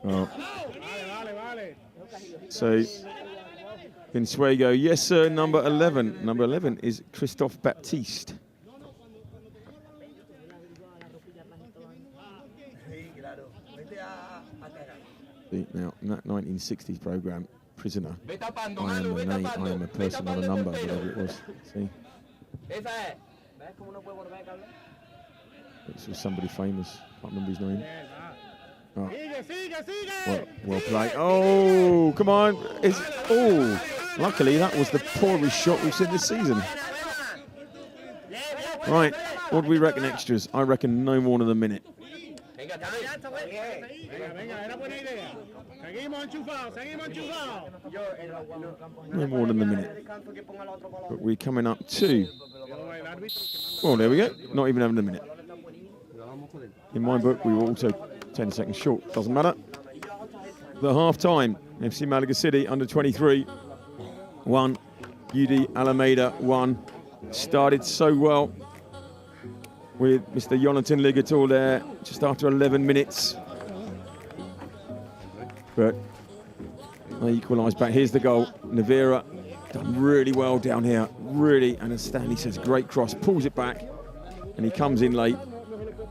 D: Oh. So, Consuego, yes sir, number 11. Number 11 is Christophe Baptiste. Now, in that 1960s program, Prisoner, I am a name, I am a person, not a number, whatever it was. See? This was somebody famous, can't remember his name. Oh. Well played. Oh, come on. Oh, luckily that was the poorest shot we've seen this season. Right, what do we reckon extras? I reckon no more than a minute. No more than a minute. But we're coming up to... Well, there we go. Not even having a minute. In my book, we were also 10 seconds short. Doesn't matter. The half-time, FC Malaga City under 23, 1. UD Alameda 1. Started so well with Mr. Jonathan Ligator there just after 11 minutes. But they equalised back. Here's the goal. Navera done really well down here. Really, and as Stanley says, great cross. Pulls it back and he comes in late.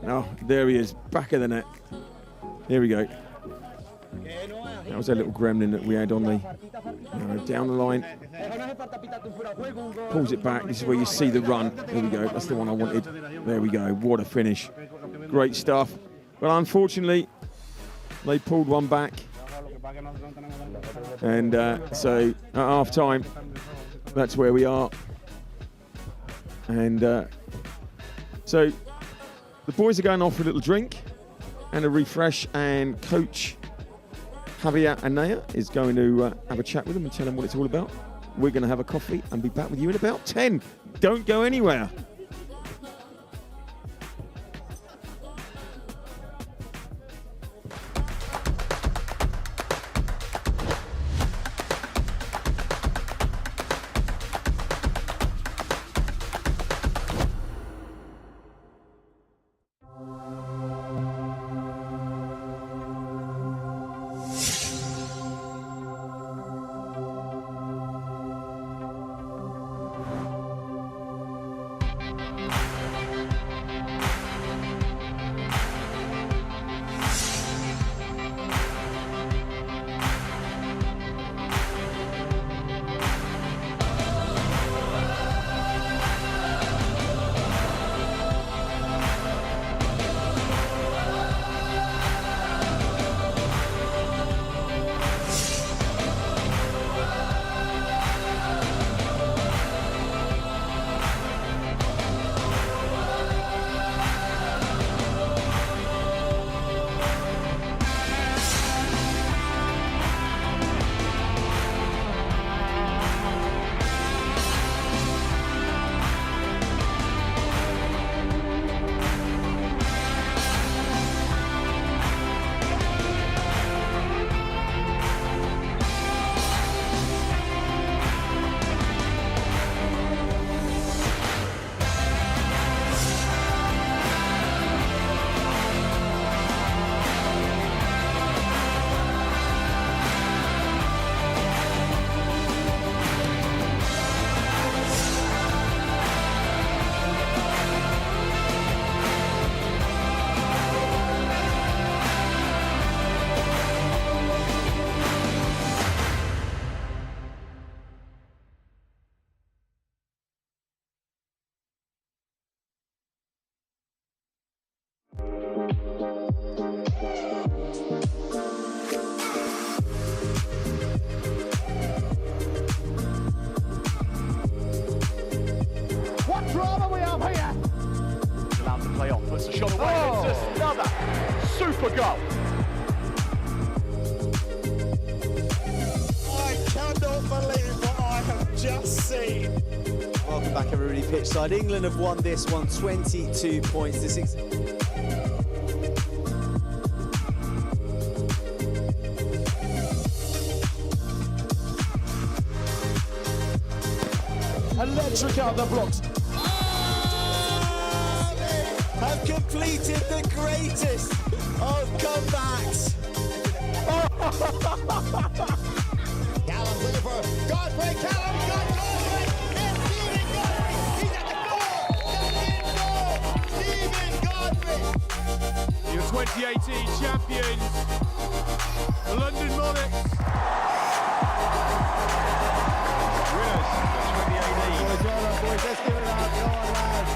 D: Oh, there he is, back of the net. Here we go. That was a little gremlin that we had on the down the line. Pulls it back. This is where you see the run. There we go. That's the one I wanted. There we go. What a finish. Great stuff. Well, unfortunately, they pulled one back. And so at half time, that's where we are. And so the boys are going off for a little drink and a refresh, and coach Javier Anaya is going to have a chat with them and tell them what it's all about. We're going to have a coffee and be back with you in about 10. Don't go anywhere.
B: What drama we have here!
F: Allowed to play on, puts a shot away, and it's just another super goal.
B: I cannot believe what I have just seen.
C: Welcome back, everybody, pitch side. England have won this one 22 points to 6.
F: Electric out the blocks.
C: Have completed the greatest of comebacks.
B: Callum looking for Godfrey. Callum got Godfrey. It's Stephen Godfrey. He's at the goal. That's in goal. Stephen Godfrey.
F: Your 2018 champions, the London Monarchs. Winners of 2018.
B: Boys, well done, boys. Let's give it up. Go on, lads.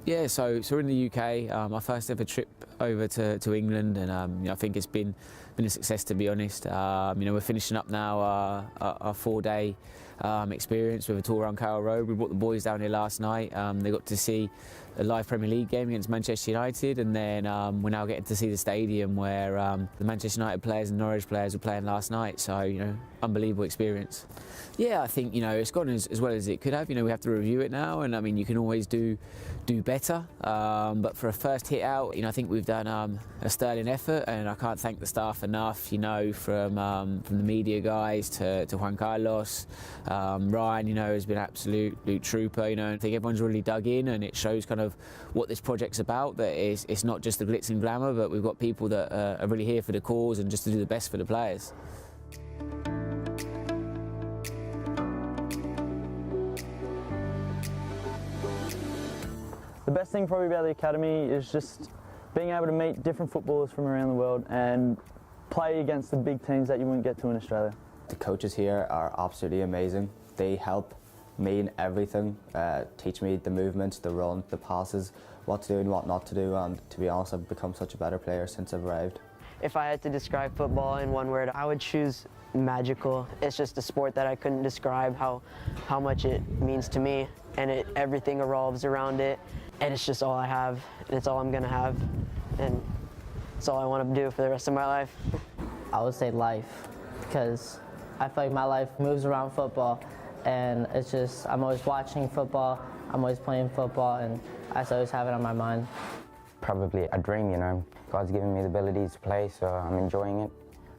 G: Yeah, so we're in the UK. My first ever trip over to England, and I think it's been a success, to be honest. We're finishing up now our 4-day experience with a tour around Carroll Road. We brought the boys down here last night. They got to see a live Premier League game against Manchester United, and then we're now getting to see the stadium where the Manchester United players and Norwich players were playing last night. So, unbelievable experience. Yeah, I think, it's gone as well as it could have. We have to review it now, and you can always do better. But for a first hit out, I think we've done a sterling effort, and I can't thank the staff enough, from the media guys to Juan Carlos. Ryan, has been an absolute trooper, I think everyone's really dug in, and it shows kind of what this project's about, that it's not just the glitz and glamour, but we've got people that are really here for the cause and just to do the best for the players.
H: The best thing probably about the academy is just being able to meet different footballers from around the world and play against the big teams that you wouldn't get to in Australia.
I: The coaches here are absolutely amazing. They help me in everything, teach me the movements, the run, the passes, what to do and what not to do, and to be honest, I've become such a better player since I've arrived.
J: If I had to describe football in one word, I would choose magical. It's just a sport that I couldn't describe how much it means to me, and everything revolves around it, and it's just all I have, and it's all I'm gonna have, and it's all I want to do for the rest of my life.
K: I would say life, because I feel like my life moves around football, and it's just, I'm always watching football, I'm always playing football, and I always have it on my mind.
L: Probably a dream, God's given me the ability to play, so I'm enjoying it.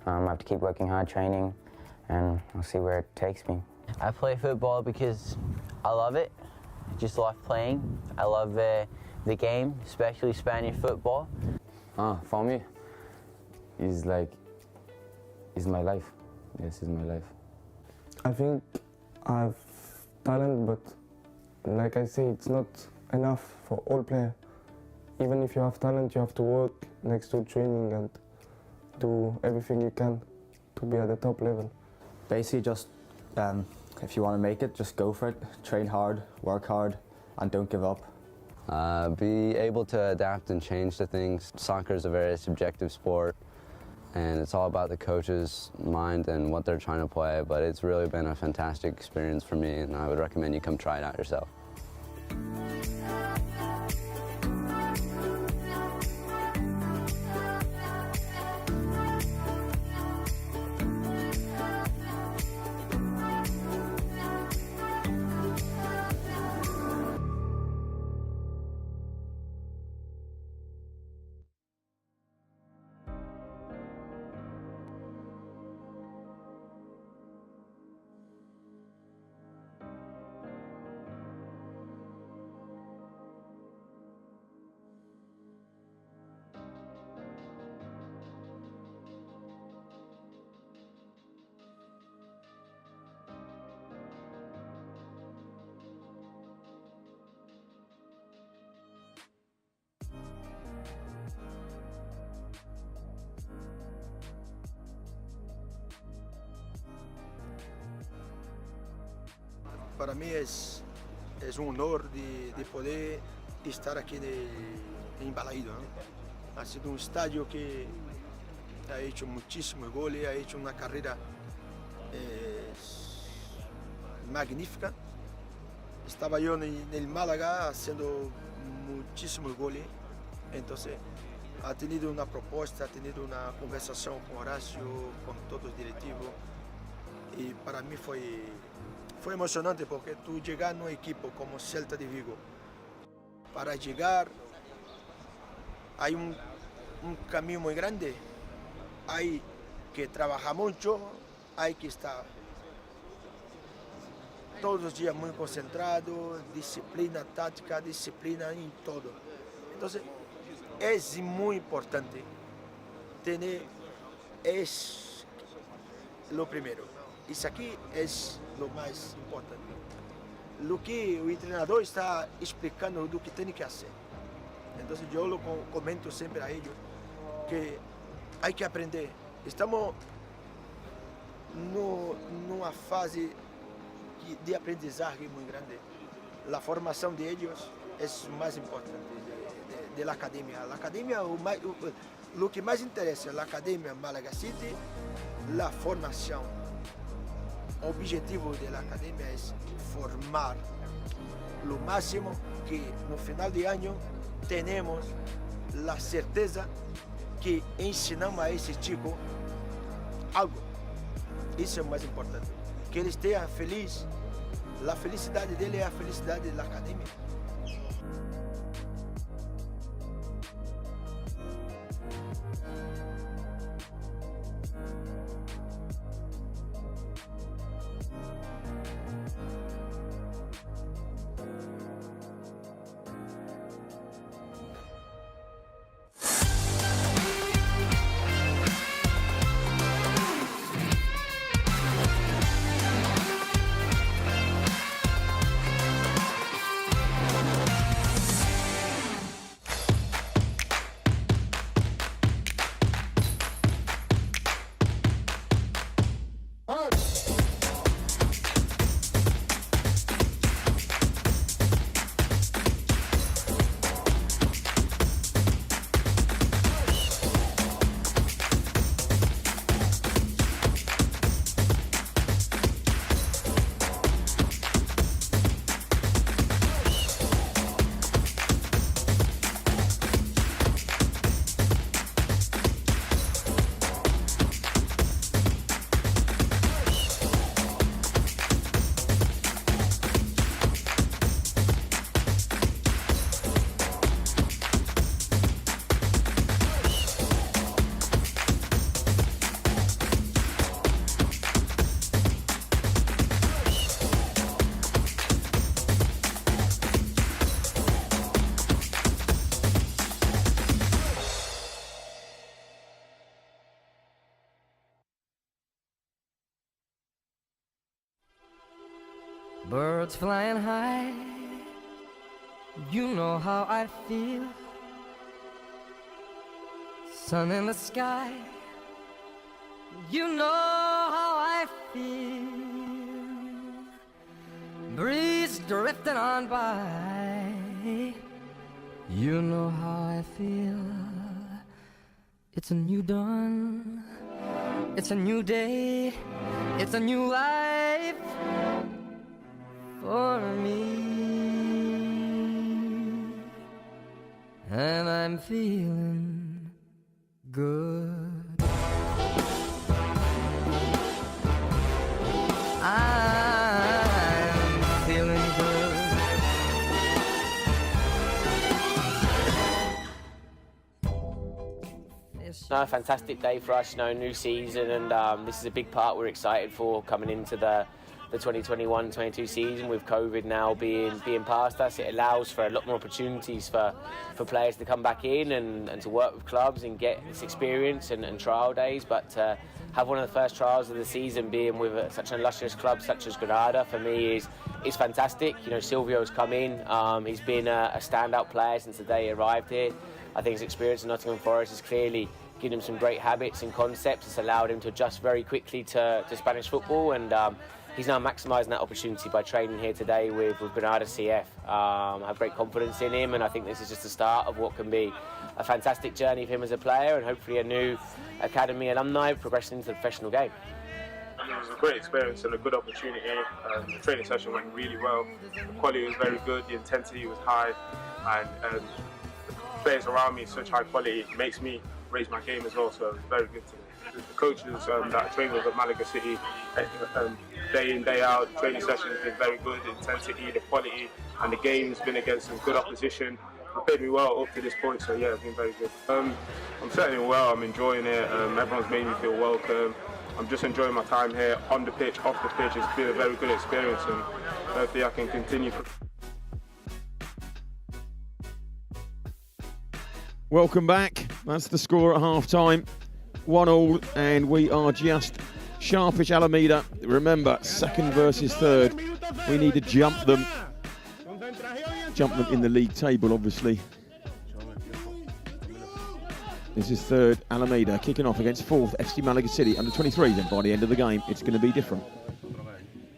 L: I have to keep working hard, training, and I'll see where it takes me.
M: I play football because I love it. I just love playing. I love the game, especially Spanish football.
L: For me, it's my life. Yes, it's my life.
N: I think I have talent, but like I say, it's not enough for all players. Even if you have talent, you have to work next to training and do everything you can to be at the top level.
I: Basically just If you want to make it, just go for it. Train hard, work hard, and don't give up.
O: Be able to adapt and change to things. Soccer is a very subjective sport, and it's all about the coach's mind and what they're trying to play, but it's really been a fantastic experience for me, and I would recommend you come try it out yourself.
P: Para mí es un honor de poder estar aquí en Balaído, ¿no? Ha sido un estadio que ha hecho muchísimos goles, ha hecho una carrera magnífica. Estaba yo en el Málaga haciendo muchísimos goles, entonces ha tenido una propuesta, ha tenido una conversación con Horacio, con todos los directivos, y para mí fue emocionante porque tú llegar a un equipo como Celta de Vigo, para llegar hay un camino muy grande, hay que trabajar mucho, hay que estar todos los días muy concentrado, disciplina táctica, disciplina en todo. Entonces es muy importante tener, es lo primero. Isso aqui é o mais importante. O que o treinador está explicando do que tem que fazer. Então eu comento sempre a eles que há que aprender. Estamos numa fase de aprendizagem muito grande. A formação de eles é o mais importante da academia. A academia, o que mais interessa é a academia Malaga City, a formação. O objetivo da academia é formar o máximo que no final de ano tenemos a certeza que ensinamos a esse chico algo. Isso é o mais importante. Que ele esteja feliz. A felicidade dele é a felicidade da academia.
Q: Birds flying high, you know how I feel. Sun in the sky, you know how I feel. breeze drifting on by. You know how I feel. It's a new dawn, it's a new day, it's a new life for me. And I'm feeling good. I'm feeling good.
G: No, a fantastic day for us, new season, and this is a big part we're excited for coming into the 2021-22 season. With COVID now being past us, it allows for a lot more opportunities for players to come back in and to work with clubs and get this experience and trial days. But have one of the first trials of the season being with such an illustrious club such as Granada, for me is fantastic. Silvio's come in, he's been a standout player since the day he arrived here. I think his experience in Nottingham Forest has clearly given him some great habits and concepts. It's allowed him to adjust very quickly to Spanish football, and he's now maximising that opportunity by training here today with Granada CF. I have great confidence in him, and I think this is just the start of what can be a fantastic journey for him as a player, and hopefully a new academy alumni progressing into the professional game.
A: It was a great experience and a good opportunity. The training session went really well. The quality was very good, the intensity was high, and the players around me, such high quality, it makes me raise my game as well, so it was very good to me. The coaches that I train with at Malaga City, day in, day out, the training session has been very good, the intensity, the quality, and the game's been against some good opposition. Prepared me well up to this point, so yeah, it's been very good. I'm settling well, I'm enjoying it, everyone's made me feel welcome. I'm just enjoying my time here, on the pitch, off the pitch. It's been a very good experience, and hopefully I can continue.
D: Welcome back. That's the score at half-time. 1-1, and we are just sharpish Alameda. Remember, second versus third. We need to jump them in the league table, obviously. This is third Alameda, kicking off against fourth FC Malaga City under 23. Then by the end of the game, it's going to be different.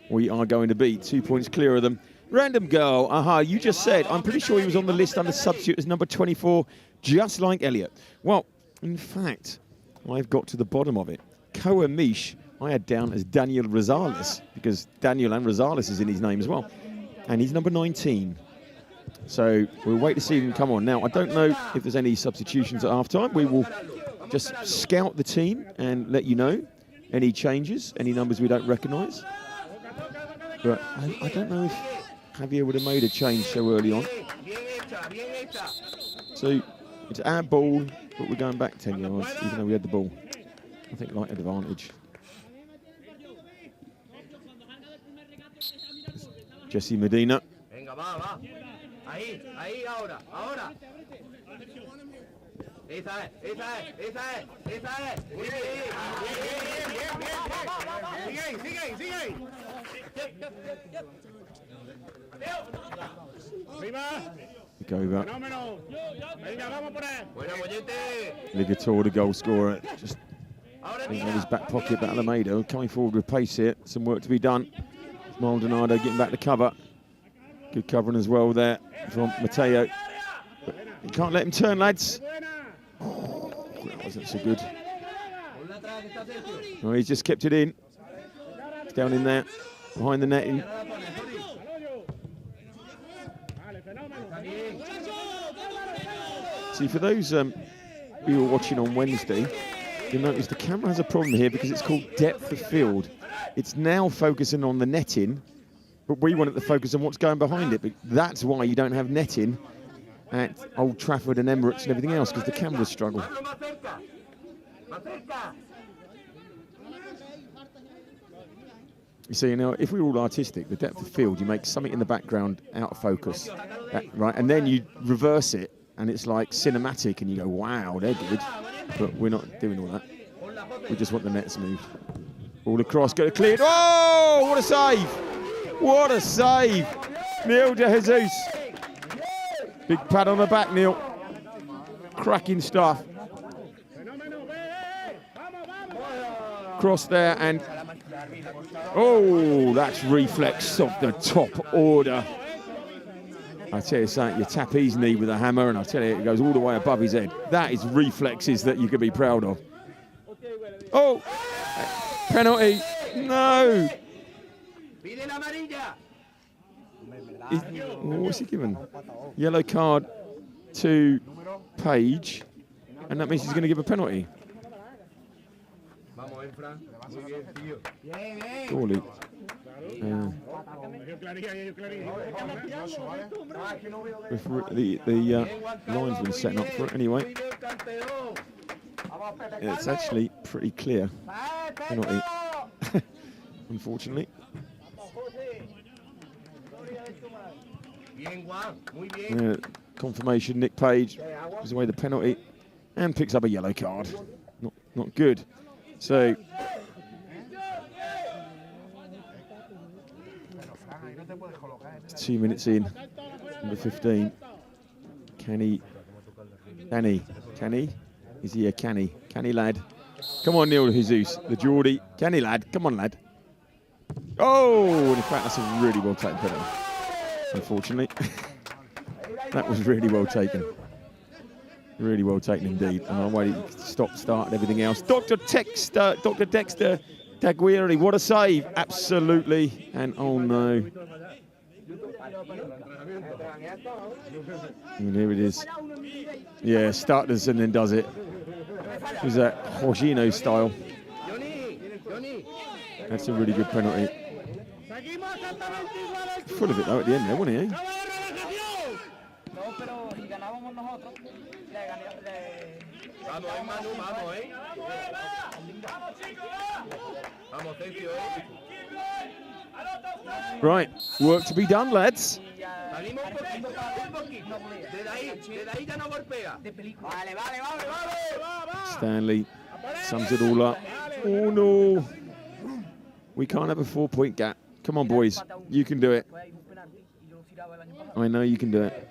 D: We are going to be 2 points clear of them. Random goal. Aha, you just said, I'm pretty sure he was on the list under substitute as number 24, just like Elliot. Well, in fact, I've got to the bottom of it. Koa Mish, I had down as Daniel Rosales, because Daniel and Rosales is in his name as well. And he's number 19. So we'll wait to see him come on. Now, I don't know if there's any substitutions at half-time. We will just scout the team and let you know any changes, any numbers we don't recognise. But I don't know if Javier would have made a change so early on. So it's our ball, but we're going back 10 yards, even though we had the ball. I think light advantage. Jesse Medina. Over. Ligator, the goal scorer, just in his back pocket. But Alameda coming forward with pace here. Some work to be done. Maldonado getting back to cover. Good covering as well there from Mateo. But you can't let him turn, lads. Oh, that wasn't so good. Oh, he's just kept it in. It's down in there, behind the netting. See, for those who were watching on Wednesday, you'll notice the camera has a problem here because it's called depth of field. It's now focusing on the netting, but we want it to focus on what's going behind it. But that's why you don't have netting at Old Trafford and Emirates and everything else, because the cameras struggle. You see, if we were all artistic, the depth of field, you make something in the background out of focus, right? And then you reverse it, and it's like cinematic, and you go, wow, they're good. But we're not doing all that. We just want the nets moved. All across, get it cleared. Oh, what a save! What a save! Neil de Jesus. Big pat on the back, Neil. Cracking stuff. Cross there, and Oh, that's reflex of the top order. I tell you something, you tap his knee with a hammer and I tell you it goes all the way above his head. That is reflexes that you could be proud of. Oh, penalty. No. What's he given? Yellow card to Page, and that means he's going to give a penalty. Surely. The linesman setting up for it anyway. It's actually pretty clear penalty, unfortunately. Confirmation, Nick Page gives away the penalty and picks up a yellow card. Not good. So 2 minutes in, number 15. Canny? Is he a canny? Canny lad. Come on, Neil Jesus, the Geordie. Canny lad, come on lad. Oh, in fact, that's a really well taken penalty. Unfortunately, that was really well taken. Really well taken indeed. And I'm waiting to stop, start, and everything else. Dr. Dexter Daguerre, what a save! Absolutely. And oh no. And here it is. Yeah, starts and then does it. It was that Jorginho style. That's a really good penalty. Full of it though at the end there, wasn't he? Right, work to be done, lads. Stanley sums it all up. Oh no, we can't have a 4-point gap. Come on, boys, you can do it. I know you can do it.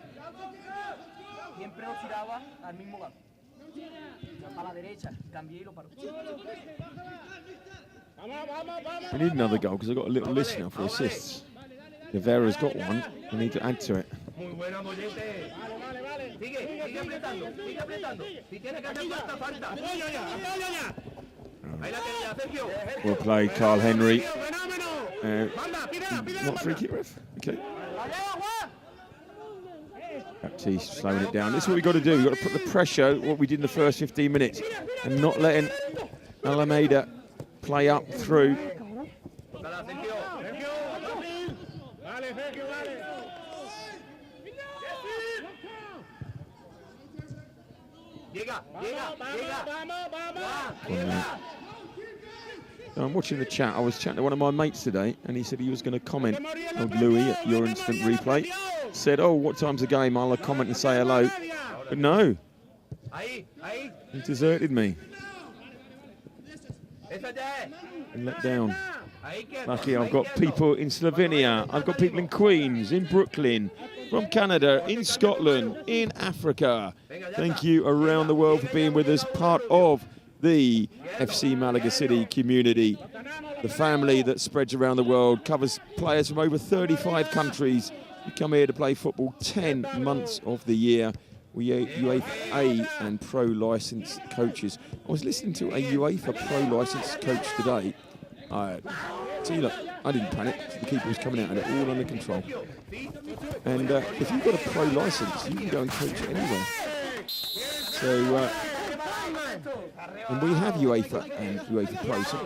D: We need another goal because I've got a little list now for assists. Rivera's got one. We need to add to it. Well played, Carl Henry. Not free kick, ref? Okay. Baptiste slowing it down. This is what we've got to do. We've got to put the pressure, what we did in the first 15 minutes, and not letting Alameda play up through. I'm watching the chat. I was chatting to one of my mates today, and he said he was going to comment on Louis at your instant replay. Said, oh, what time's the game? I'll comment and say hello. But no, he deserted me. And let down. Lucky I've got people in Slovenia, I've got people in Queens, in Brooklyn, from Canada, in Scotland, in Africa. Thank you around the world for being with us, part of the FC Malaga City community, the family that spreads around the world, covers players from over 35 countries. We come here to play football 10 months of the year. We are UEFA and Pro licensed coaches. I was listening to a UEFA Pro licensed coach today. See, look, I didn't panic. The keeper was coming out and it all under control. And if you've got a pro license, you can go and coach anywhere. So, and we have UEFA and UEFA Pro. So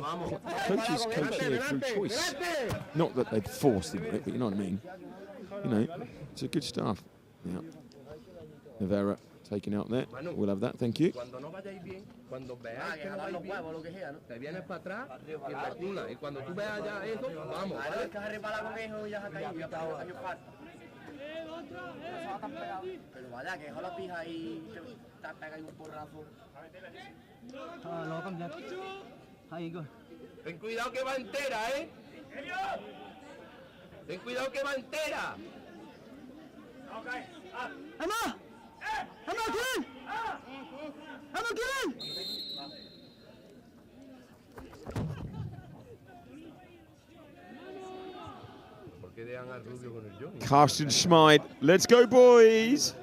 D: coaches coach here through choice. Not that they're forced into it, but you know what I mean. You know, it's a good staff. Yeah. Rivera taken out there. We'll have that, thank you.
E: Ten cuidado que va entera, ¿eh? Ten cuidado que va entera.
B: Emma! Emma, get in! Emma, get in!
D: Carsten Schmid. Let's go, boys.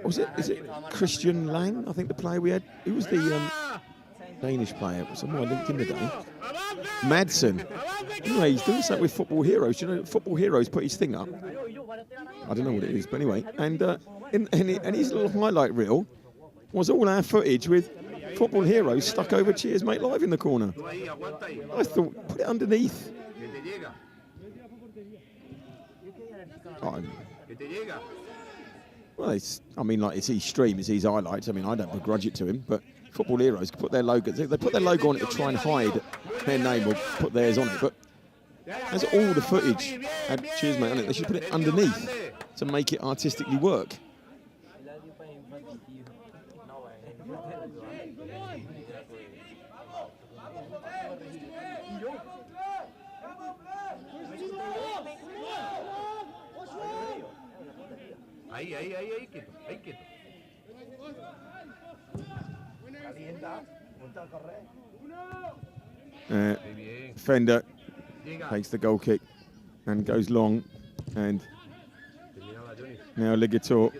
D: Was it? Is it Christian Lang? I think the player we had. Who was the Danish player? Someone I linked in the day. Madsen. Anyway, he's doing something with Football Heroes. You know, Football Heroes put his thing up. I don't know what it is, but anyway. And his little highlight reel was all our footage with Football Heroes stuck over Cheers Mate Live in the corner. I thought, put it underneath. Oh, well, it's his stream, it's his highlights. I mean, I don't begrudge it to him, but Football Heroes put their logo. They put their logo on it to try and hide their name or put theirs on it. But as all the footage had Cheers Mate on it, they should put it underneath to make it artistically work. Fender takes the goal kick and goes long, and now Ligator.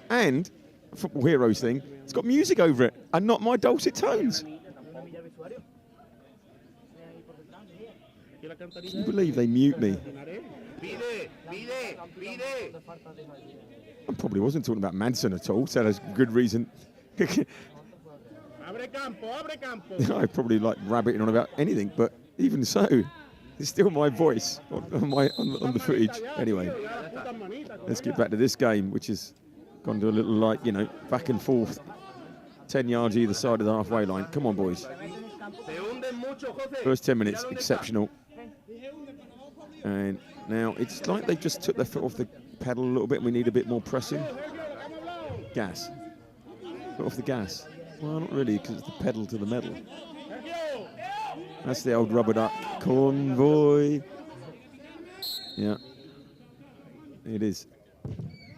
D: And Football Heroes thing, it's got music over it and not my dulcet tones. Can you believe they mute me? I probably wasn't talking about Manson at all, so that's a good reason. I probably like rabbiting on about anything, but even so, it's still my voice on the footage. Anyway, let's get back to this game, which has gone to a little back and forth, 10 yards either side of the halfway line. Come on, boys. First 10 minutes, exceptional. And now it's like they just took their foot off the pedal a little bit. We need a bit more pressing. Gas. Foot off the gas. Well, not really, because it's the pedal to the metal. That's the old rubber duck convoy. Yeah, it is.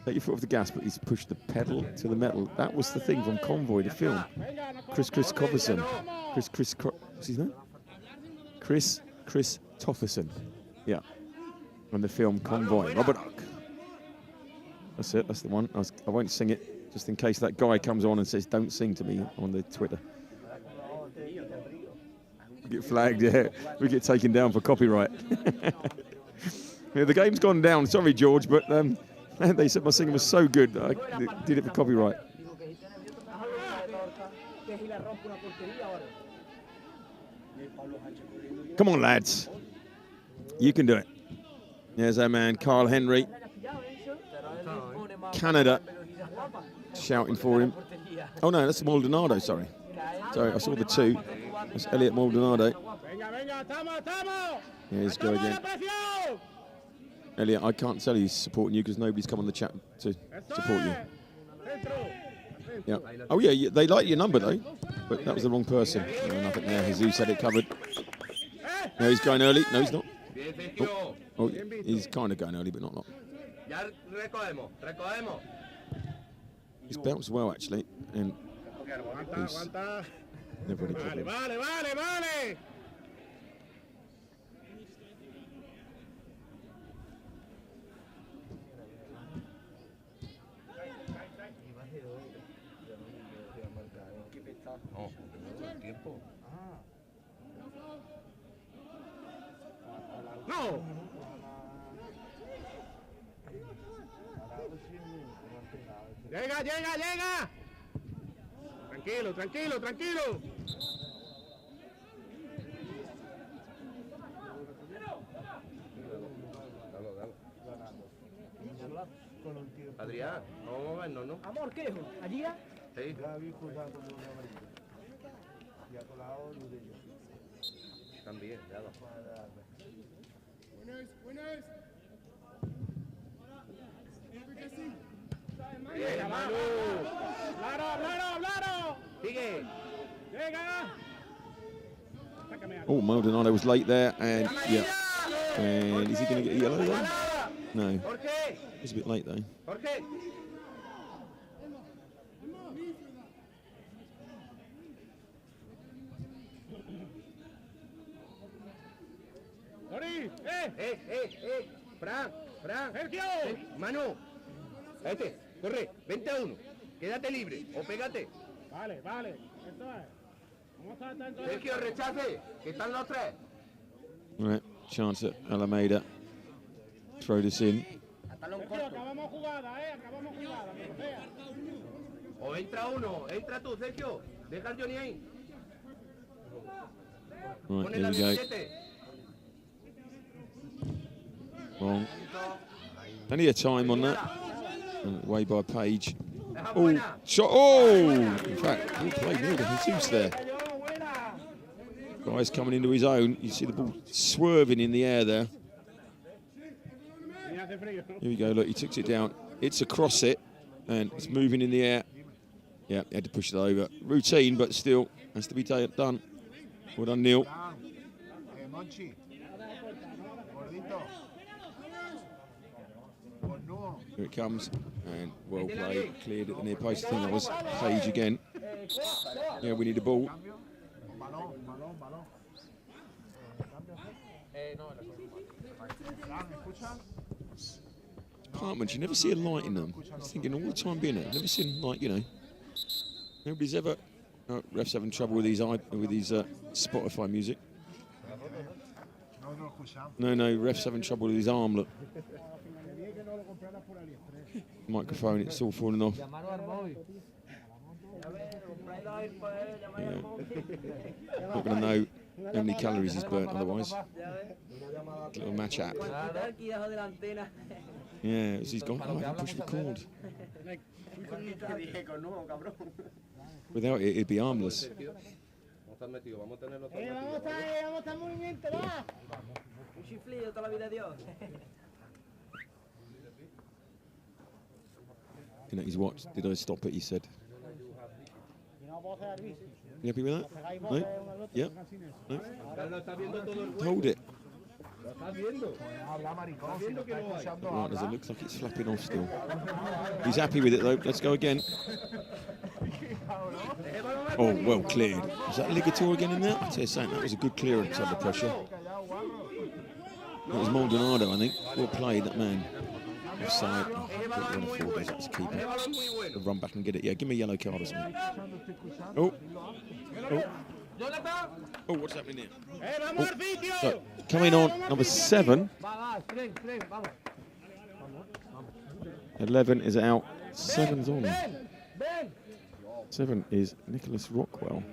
D: Take your foot off the gas, but he's pushed the pedal to the metal. That was the thing from Convoy, the film. Chris Tofferson. What's his name? Chris Tofferson. Yeah. On the film Convoy. Rubber duck. That's it. That's the one. I won't sing it, just in case that guy comes on and says, "Don't sing to me" on the Twitter. We get flagged. Yeah. We get taken down for copyright. Yeah, the game's gone down. Sorry, George, but they said my singing was so good that I did it for copyright. Come on, lads. You can do it. There's our man, Carl Henry. Canada shouting for him. Oh, no, that's Maldonado, sorry. Sorry, I saw the two. That's Elliot Maldonado. Here's go again. Elliot, I can't tell you he's supporting you because nobody's come on the chat to support you. Yeah. Oh, yeah, they like your number, though. But that was the wrong person. No, nothing there. Jesus had it covered. No, he's going early. No, he's not. Oh, he's kind of going early, but not a lot. He's bounced well, actually. And he's never had a problem.
B: No. Llega. Tranquilo.
E: Adrián, vamos a movernos, ¿no?
B: Amor, ¿qué es? ¿Allí?
E: Sí. También, ya
B: Winners.
E: Bien, Manu.
B: Claro.
E: Sigue.
B: Llega.
D: Oh, Maldonado was late there, and yeah. And is he going to get a yellow though? No. He's a bit late though.
E: Fran, Sergio. Manu, corre, 20 a 1. Quédate libre o pégate.
F: Vale, esto es. Vamos a estar entonces.
E: Sergio, rechace, que están los tres.
D: Right, chance at Alameda. Throw this in.
F: Sergio, acabamos jugada, acabamos jugada, como sea.
E: O entra uno, entra tú, Sergio. Deja al Johnny ahí.
D: Right, there we go. Wrong. Plenty of time on that. And away by Page. Oh, shot. Oh! In fact, well played, Neil. Jesus there. Guy's coming into his own. You see the ball swerving in the air there. Here we go, look, he takes it down. It's across it, and it's moving in the air. Yeah, he had to push it over. Routine, but still, has to be done. Well done, Neil. Here it comes, and well played, cleared at the near post. I think that was Page again. Yeah, we need a ball. Apartments, you never see a light in them. I was thinking all the time being there, never seen like, you know, nobody's ever. Oh, ref's having trouble with these Spotify music. No, ref's having trouble with his arm. Look, microphone, it's all falling off. Yeah. Not going to know how many calories he's burnt otherwise. Little match app. Yeah, he's gone. Oh, I can push record. Without it, it'd be harmless. You know, he's watched. Did I stop it? He said. You happy with that? No? Yeah? No? Hold it. Right, as it looks like it's flapping off still. He's happy with it though. Let's go again. Oh, well cleared. Was that Ligator again in there? I tell you something, that was a good clearance under pressure. That was Maldonado, I think. Well played, that man. Offside. Oh, that's keeper. Run back and get it. Yeah, give me a yellow card or something. Oh. Oh, what's happening here? Oh. So, coming on, number 7. 11 is out. 7's on. 7 is Nicholas Rockwell.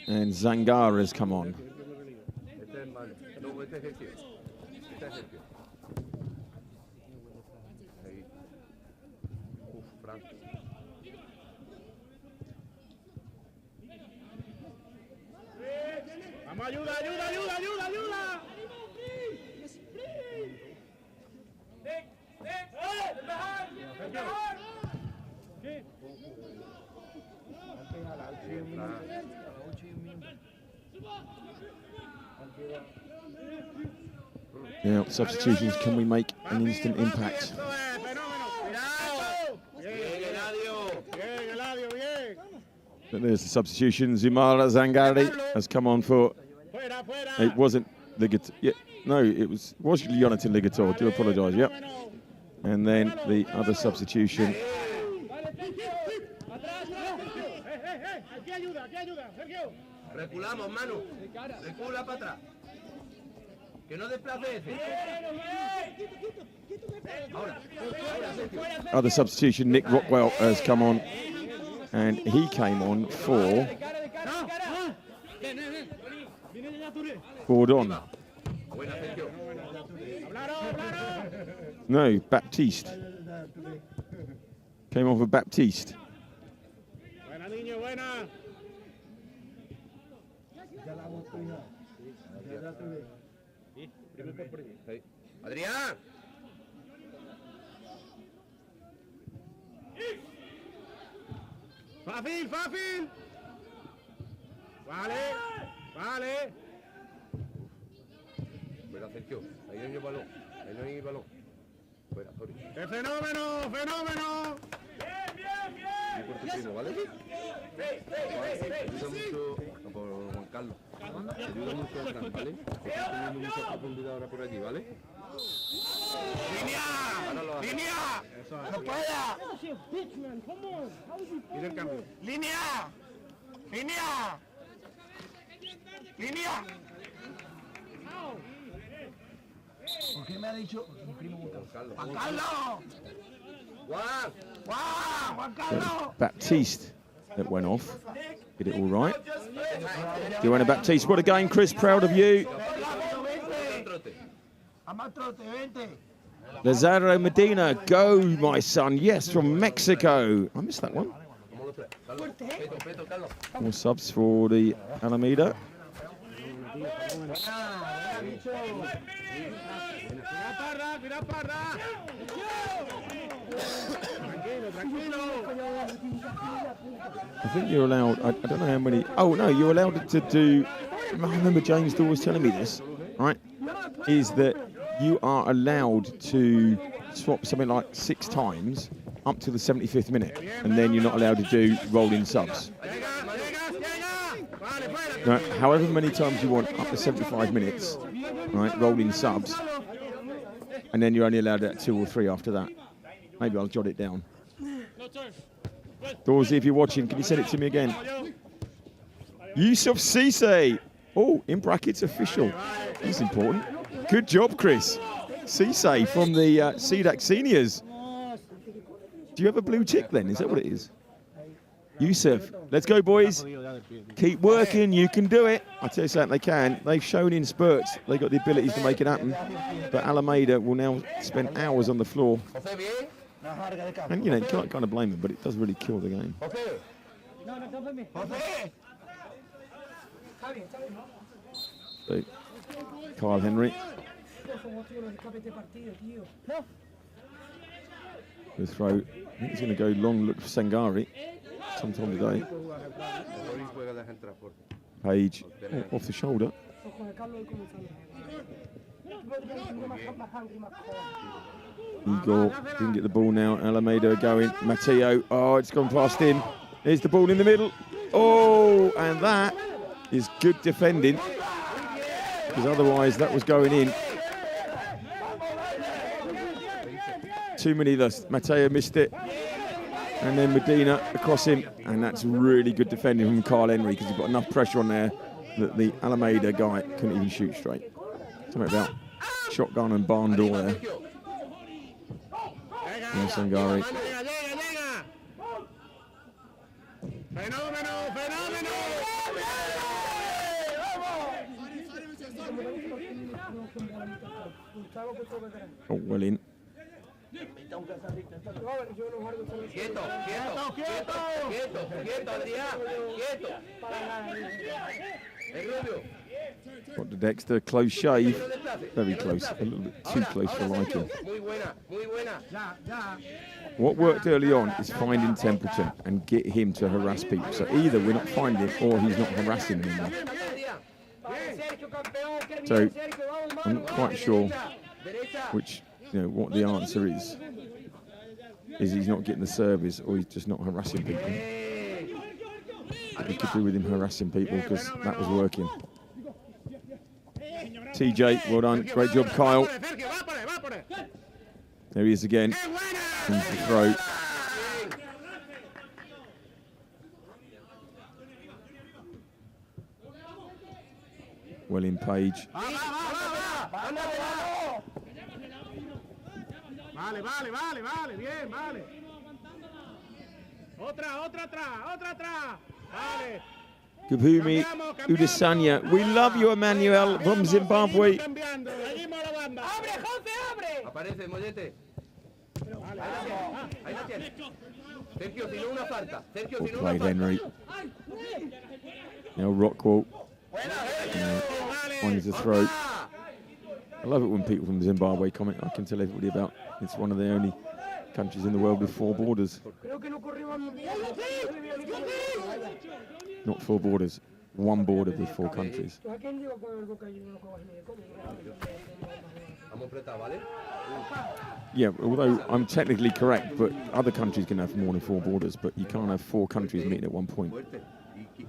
D: And Zangara's come on.
F: Vamos, ayuda.
D: Now, substitutions, can we make an instant impact? But there's the substitution. Zumara Zangari has come on for. It wasn't Ligator. Yeah, no, it was Jonathan Ligator. Do apologise. Yep. And then the other substitution.
E: Reculamos, Manu. Recula para atrás. Que no desplace ese.
D: Other substitution, Nick Rockwell has come on, and he came on for Gordon. No, Baptiste. Came on for Baptiste.
E: Adrián.
F: Fácil. Vale.
E: Fuera, Sergio. Ahí no hay balón. Fuera, sorry.
F: ¡Qué fenómeno!
E: por tu primo, ¿vale? Ayuda mucho por Juan Carlos. Ayuda mucho a Fran, ¿vale? Estás teniendo mucha profundidad ahora por allí, ¿vale?
B: ¡Línea! ¡Línea! ¡No pueda!
E: Mira el cambio.
B: ¡Línea! ¡Línea! ¡Línea! ¿Por qué me ha dicho mi primo Juan Carlos? ¡Juan Carlos! ¡Juan Carlos!
D: Baptiste that went off. Did it all right. Joanna Baptiste, what a game, Chris. Proud of you. Lazaro Medina, go, my son. Yes, from Mexico. I missed that one. More subs for the Alameda. I think you're allowed, I don't know how many, oh no, you're allowed to do, I remember James Daw was telling me this, right, is that you are allowed to swap something like 6 times up to the 75th minute, and then you're not allowed to do rolling subs. Now, however many times you want up to 75 minutes, right, rolling subs, and then you're only allowed at 2 or 3 after that. Maybe I'll jot it down. Dorsey, if you're watching, can you send it to me again? Yusuf Cisse. Oh, in brackets, official. That's important. Good job, Chris. Cisse from the CDAC Seniors. Do you have a blue tick then? Is that what it is? Yusuf, let's go, boys. Keep working, you can do it. I tell you something, they can. They've shown in spurts they've got the abilities to make it happen. But Alameda will now spend hours on the floor. And, you know, you can't kind of blame them, but it does really kill the game. So, Kyle Henry. The throw. I think he's going to go long look for Sangari sometime today. Page off the shoulder. Igor didn't get the ball now. Alameda are going. Matteo. Oh, it's gone past him. Here's the ball in the middle. Oh, and that is good defending, because otherwise that was going in. Too many of us. Matteo missed it. And then Medina across him. And that's really good defending from Kyle Henry, because he's got enough pressure on there that the Alameda guy couldn't even shoot straight. Something about shotgun and barn door there. And Sangari. Oh, well in. Got the Dexter, close shave. Very close, a little bit too close for liking. What worked early on is finding Templeton and get him to harass people. So either we're not finding or he's not harassing anymore. So I'm not quite sure which, you know, what the answer is. Is he's not getting the service or he's just not harassing people? It could do with him harassing people, because that was working. TJ, well done. Great job, Kyle. There he is again. Into the throw. Well in, Page.
B: Vale, bien, vale. Otra atrás. Vale.
D: Gabumi Udesanya. We love you, Emmanuel, from Zimbabwe.
E: Aparece, Mollete. Ahí la tienes. Sergio, tiró una falta. Sergio, tiró una
D: Played
E: falta.
D: Henry. Now Rockwell. Finds the throw. I love it when people from Zimbabwe comment. I can tell everybody about. It's one of the only countries in the world with 4 borders. Not 4 borders, 1 border with 4 countries. Yeah, although I'm technically correct, but other countries can have more than 4 borders, but you can't have 4 countries meeting at one point. You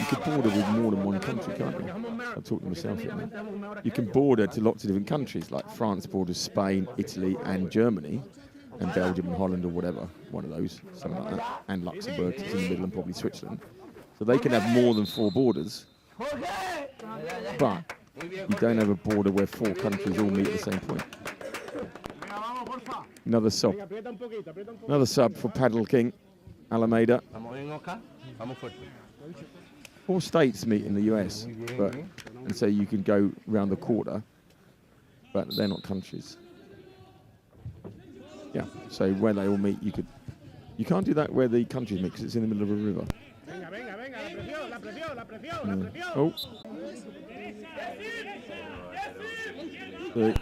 D: could border with more than one country, can't you? I'm talking to myself here. You can border to lots of different countries, like France borders Spain, Italy, and Germany, and Belgium and Holland or whatever, one of those, something like that, and Luxembourg is in the middle and probably Switzerland. So they can have more than 4 borders, but you don't have a border where 4 countries all meet at the same point. Another sub. Another sub for Paddle King, Alameda. 4 states meet in the US, and so you can go round the quarter, but they're not countries. Yeah, so where they all meet, you can't do that where the countries meet because it's in the middle of a river. Oh. So,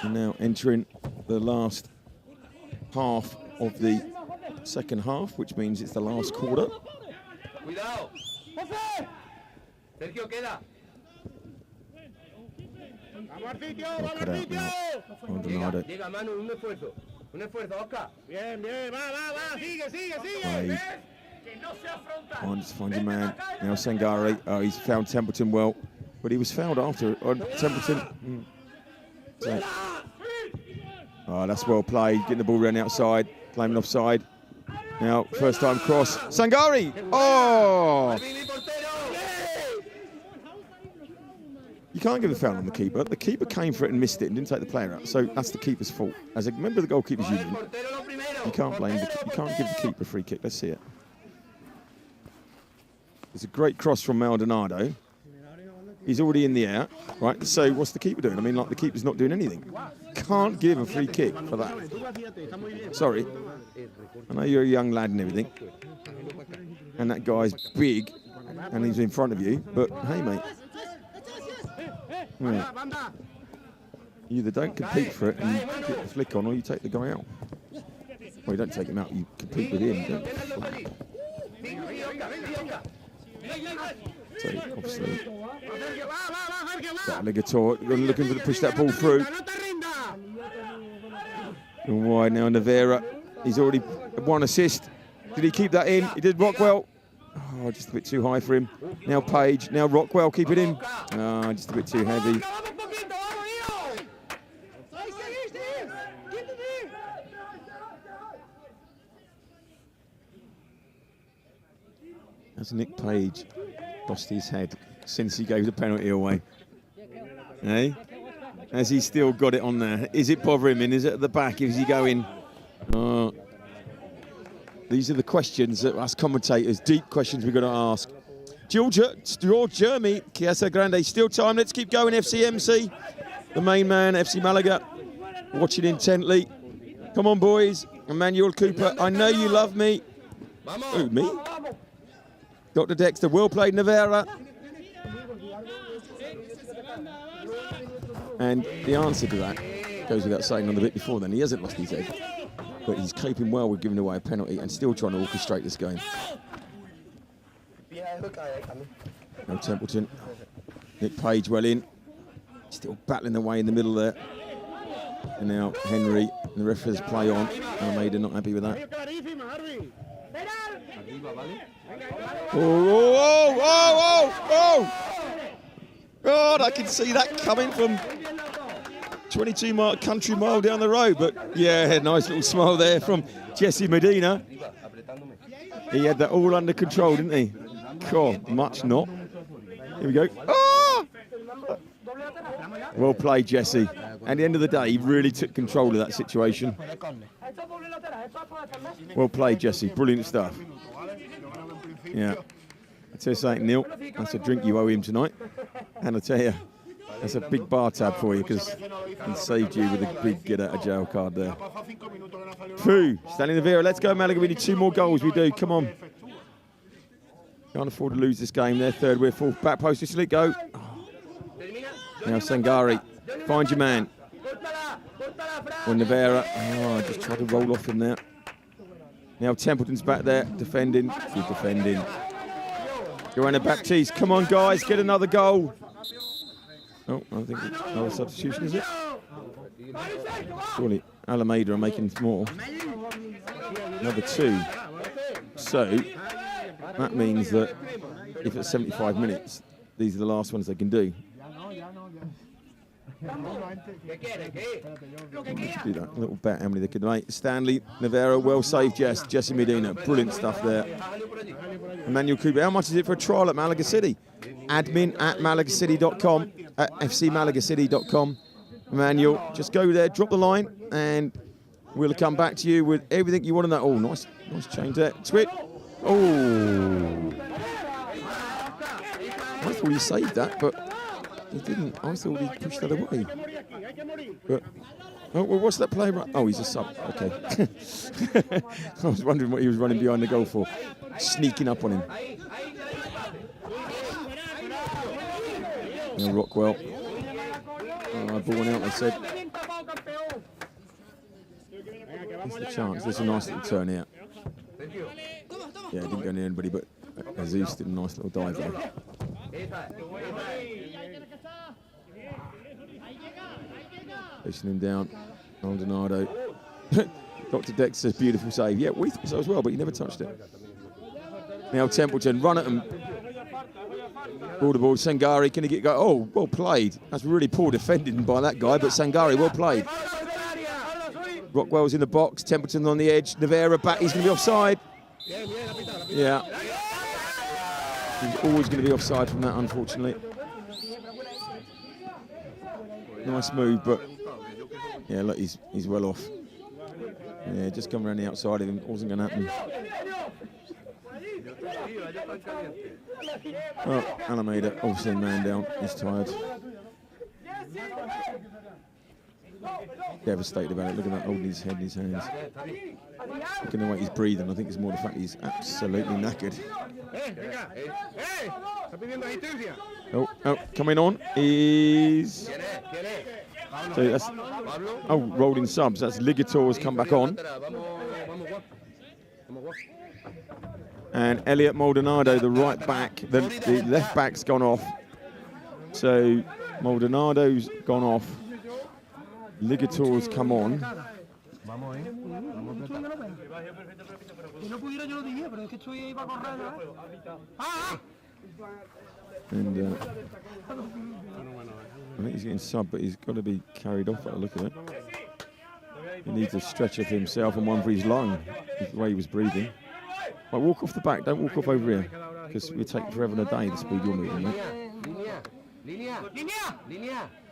D: now entering the last half of the second half, which means it's the last quarter. Just find your man. Now Sangari. Oh, he's found Templeton well, but he was fouled after on Templeton. So, oh, that's well played. Getting the ball around the outside, claiming offside. Now, first time cross. Sangari! Oh! You can't give the foul on the keeper. The keeper came for it and missed it and didn't take the player out. So that's the keeper's fault. As a member of the goalkeepers union, you can't blame you can't give the keeper a free kick. Let's see it. It's a great cross from Maldonado. He's already in the air, right? So what's the keeper doing? I mean, like, the keeper's not doing anything. Can't give a free kick for that. Sorry. I know you're a young lad and everything. And that guy's big and he's in front of you. But, hey, mate. Yeah. You either don't compete for it and you get the flick on, or you take the guy out. Well, you don't take him out, you compete with him, don't flap. So, obviously, that Ligator looking to push that ball through. And wide now, Nevera. He's already 1 assist. Did he keep that in? He did. Rockwell. Oh, just a bit too high for him. Now Page. Now Rockwell. Keep it in. Oh, just a bit too heavy. Has Nick Page lost his head since he gave the penalty away? Hey? Has he still got it on there? Is it bothering him? Is it at the back? Is he going? Oh. These are the questions that us commentators, deep questions we've got to ask. Georgia, Jeremy, Chiesa Grande, still time. Let's keep going, FCMC. The main man, FC Malaga, watching intently. Come on, boys. Emmanuel Cooper, I know you love me. Who, me? Dr. Dexter, well played, Nevera. And the answer to that goes without saying on the bit before then. He hasn't lost his head, but he's coping well with giving away a penalty and still trying to orchestrate this game. No Templeton. Nick Page well in. Still battling the way in the middle there. And now Henry, and the referees play on. Alameda not happy with that. Oh! God, I can see that coming from 22 country mile down the road. But yeah, nice little smile there from Jesse Medina. He had that all under control, didn't he? God, much not. Here we go. Oh! Well played, Jesse. At the end of the day, he really took control of that situation. Well played, Jesse. Brilliant stuff. Yeah. I tell you something, Neil, that's a drink you owe him tonight. And I tell you, that's a big bar tab for you because he saved you with a big get-out-of-jail card there. Phew, Stanley Nevera, let's go, Malaga. We need 2 more goals. We do. Come on. Can't afford to lose this game. They're third, we're fourth. Back post, just let it go. Oh. Now Sangari, find your man. Or Nevera. Oh, just tried to roll off him there. Now Templeton's back there, defending. Good defending. Joanna Baptiste, come on, guys, get another goal. Oh, I think it's another substitution, is it? Surely Alameda are making more. Another 2. So that means that if it's 75 minutes, these are the last ones they can do. Let's do that little bet, how many they could make. Stanley Navarro, well saved, Jesse Medina, brilliant stuff there. Emmanuel Cooper, how much is it for a trial at Malaga City? Admin at malagacity.com, at fcmalagacity.com. Emmanuel, just go there, drop the line, and we'll come back to you with everything you want to know. Oh, nice change there. Twit. Oh. I thought he saved that, but he didn't. I thought he pushed that away. But, oh, well, what's that play? Oh, he's a sub. Okay. I was wondering what he was running behind the goal for. Sneaking up on him. Yeah, Rockwell. Ball out, I said. What's the chance? There's a nice little turn out. Yeah, it didn't go near anybody, but Aziz did a nice little dive there. Pushing him down. Maldonado. Dr. Dexter's beautiful save. Yeah, we thought so as well, but he never touched it. Now Templeton, run at him. Ball to ball, Sangari, can he get go? Oh, well played. That's really poor defending by that guy, but Sangari, well played. Rockwell's in the box, Templeton on the edge, Navarra back, he's going to be offside. Yeah. He's always going to be offside from that, unfortunately. Nice move, but yeah, look, he's well off. Yeah, just come around the outside of him, wasn't going to happen. Oh, Alameda, obviously man down, he's tired. Devastated about it, look at that, holding his head in his hands. Look at the way he's breathing, I think it's more the fact he's absolutely knackered. Oh, coming on is... So that's, rolling subs, that's Ligator's come back on. And Elliot Maldonado, the right back, the left back's gone off. So Maldonado's gone off. Ligator's come on. And I think he's getting subbed, but he's got to be carried off at a look at it. He needs a stretcher for himself and one for his lung, the way he was breathing. Right, walk off the back, don't walk off over here, because we'll take forever and a day the speed you're moving, mate.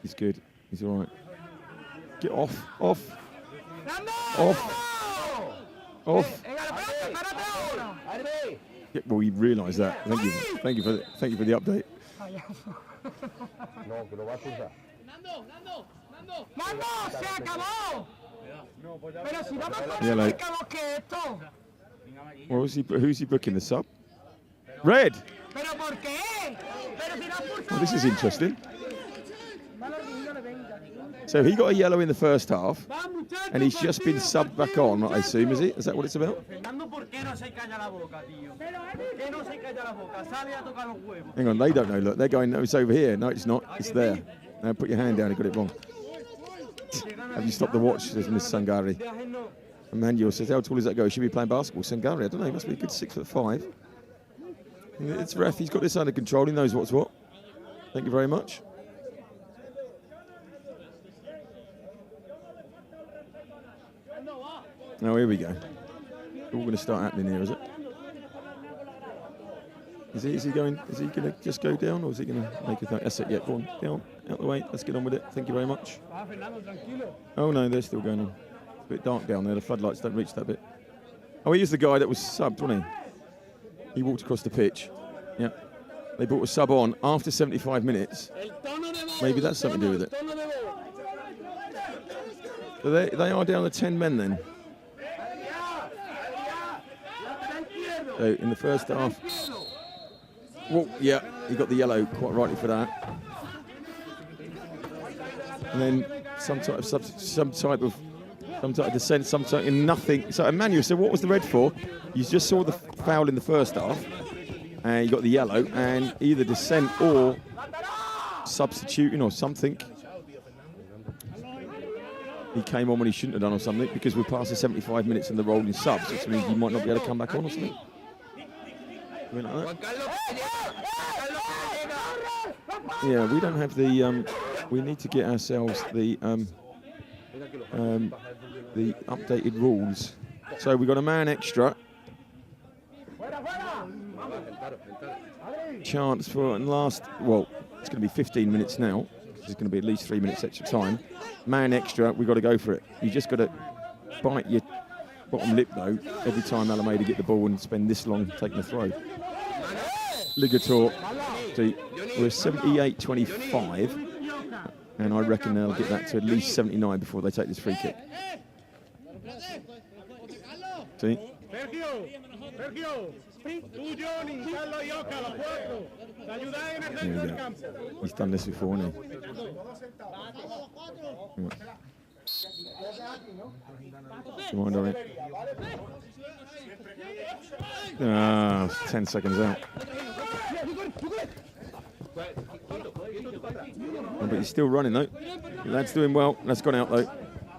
D: He's good, he's all right. Get off. Yeah, well, we realised that. Thank you for the update. Yellow. Who's he booking, the sub? Red. Well, this is interesting. So he got a yellow in the first half, and he's just been subbed back on, I assume, is he? Is that what it's about? Hang on, they don't know, look, they're going, no, it's over here. No, it's not, it's there. Now put your hand down, you got it wrong. Have you stopped the watch, says Miss Sangari. Emmanuel says, how tall is that guy? Should be playing basketball. Sangari, I don't know, he must be a good 6'5". It's ref, he's got this under control, he knows what's what. Thank you very much. Now here we go. All going to start happening here, is it? Is he going to just go down, or is he going to make a thing? That's it, yeah, go on, down, out the way, let's get on with it. Thank you very much. Oh no, they're still going on. It's a bit dark down there, the floodlights don't reach that bit. Oh, he is the guy that was subbed, wasn't he? He walked across the pitch. Yeah. They brought a sub on after 75 minutes. Maybe that's something to do with it. So they are down to 10 men then. So in the first half, well, yeah, he got the yellow quite rightly for that. And then some type of descent, some type of nothing. So Emmanuel, so what was the red for? You just saw the foul in the first half, you got the yellow, and either dissent or substituting or something. He came on when he shouldn't have done or something, because we're past the 75 minutes in the rolling subs, which means he might not be able to come back on or something. Like yeah, we don't have the. We need to get ourselves the updated rules. So we've got a man extra. Chance for last. Well, it's going to be 15 minutes now. There's going to be at least 3 minutes extra time. Man extra, we've got to go for it. You just got to bite your bottom lip though every time Alameda get the ball and spend this long taking the throw. Ligator, see, we're 78-25, and I reckon they'll get that to at least 79 before they take this free kick. See? There we go. He's done this before, hasn't he? Come on, Dorian. 10 seconds out. Oh, but he's still running though. The lad's doing well. That's gone out though.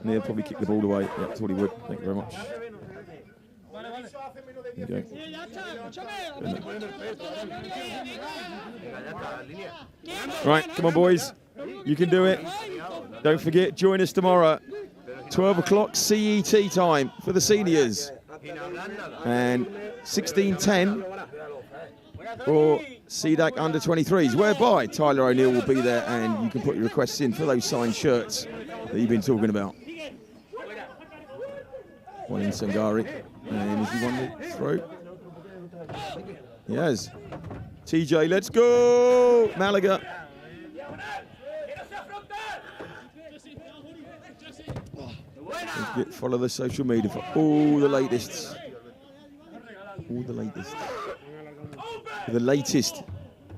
D: And he'll probably kick the ball away. Yeah, that's what he would. Thank you very much. There you go. Right, come on boys. You can do it. Don't forget, join us tomorrow. 12 o'clock CET time for the seniors. And 16:10 for CDAC under 23s, whereby Tyler O'Neill will be there, and you can put your requests in for those signed shirts that you've been talking about. One in Sangari, and is he won the throw? He has. TJ, let's go! Malaga. Follow the social media for all the latest. All the latest. For the latest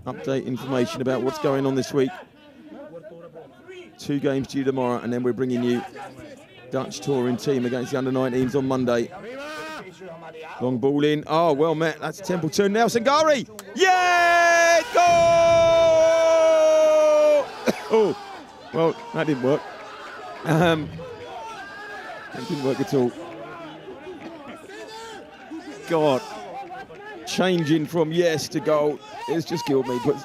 D: update information about what's going on this week. 2 games due tomorrow, and then we're bringing you Dutch touring team against the under-19s on Monday. Long ball in. Oh, well met. That's Templeton. Now Sangari. Yeah! Goal! Oh, well, that didn't work. That didn't work at all. God. Changing from yes to goal. It's just killed me. But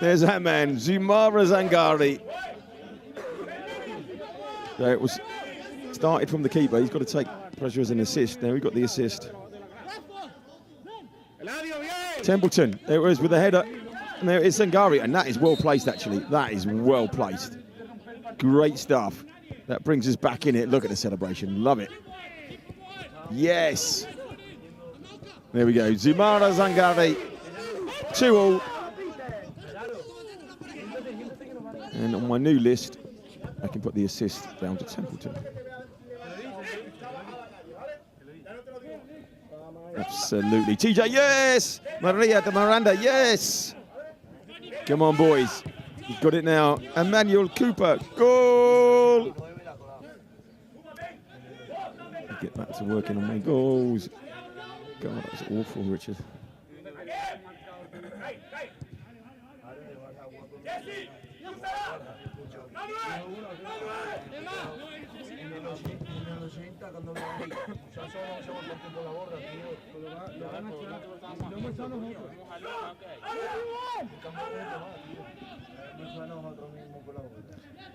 D: there's that man, Zumara Zangari. So it was started from the keeper. He's got to take pressure as an assist. There we got the assist. Templeton, there it was with the header. And there is Zangari. And that is well placed, actually. That is well placed. Great stuff. That brings us back in it. Look at the celebration. Love it. Yes. There we go. Zumara Zangari. 2-2. And on my new list, I can put the assist down to Templeton. Absolutely. TJ, yes! Maria de Miranda, yes! Come on, boys. You've got it now. Emmanuel Cooper, goal! Get back to working on my goals. God, that was awful, Richard.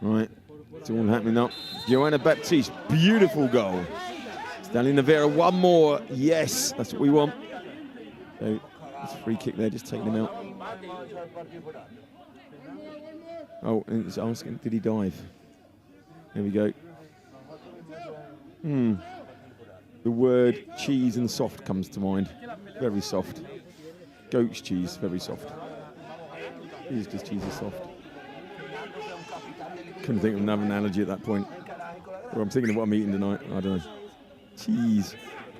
D: Right, it's all happening up. Joanna Baptiste, beautiful goal. Stanley Navarra, one more. Yes, that's what we want. So, it's a free kick there, just taking him out. Oh, and it's asking, did he dive? There we go. The word cheese and soft comes to mind. Very soft. Goat's cheese, very soft. It is because cheese is soft. Couldn't think of another analogy at that point. Or I'm thinking of what I'm eating tonight. I don't know. Cheese.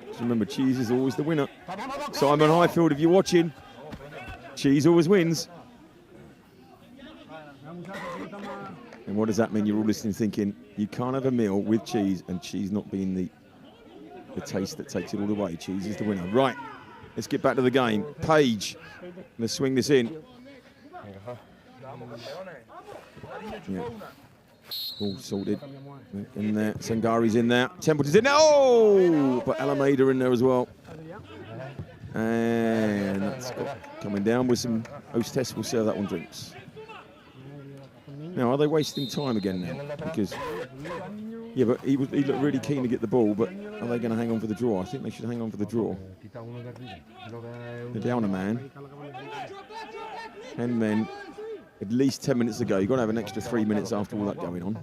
D: Just remember, cheese is always the winner. Simon Highfield, if you're watching, cheese always wins. And what does that mean? You're all listening thinking, you can't have a meal with cheese and cheese not being the taste that takes it all the way. Cheese is the winner. Right. Let's get back to the game. Page, let's swing this in. Yeah. All sorted. In there, Sangari's in there. Templeton's in there. Oh, but Alameda in there as well. And that's coming down with some hostess will serve that one drinks. Now, are they wasting time again now? Because, yeah, but he looked really keen to get the ball, but are they going to hang on for the draw? I think they should hang on for the draw. They're down a man. 10 men, at least 10 minutes to go. You've got to have an extra 3 minutes after all that going on.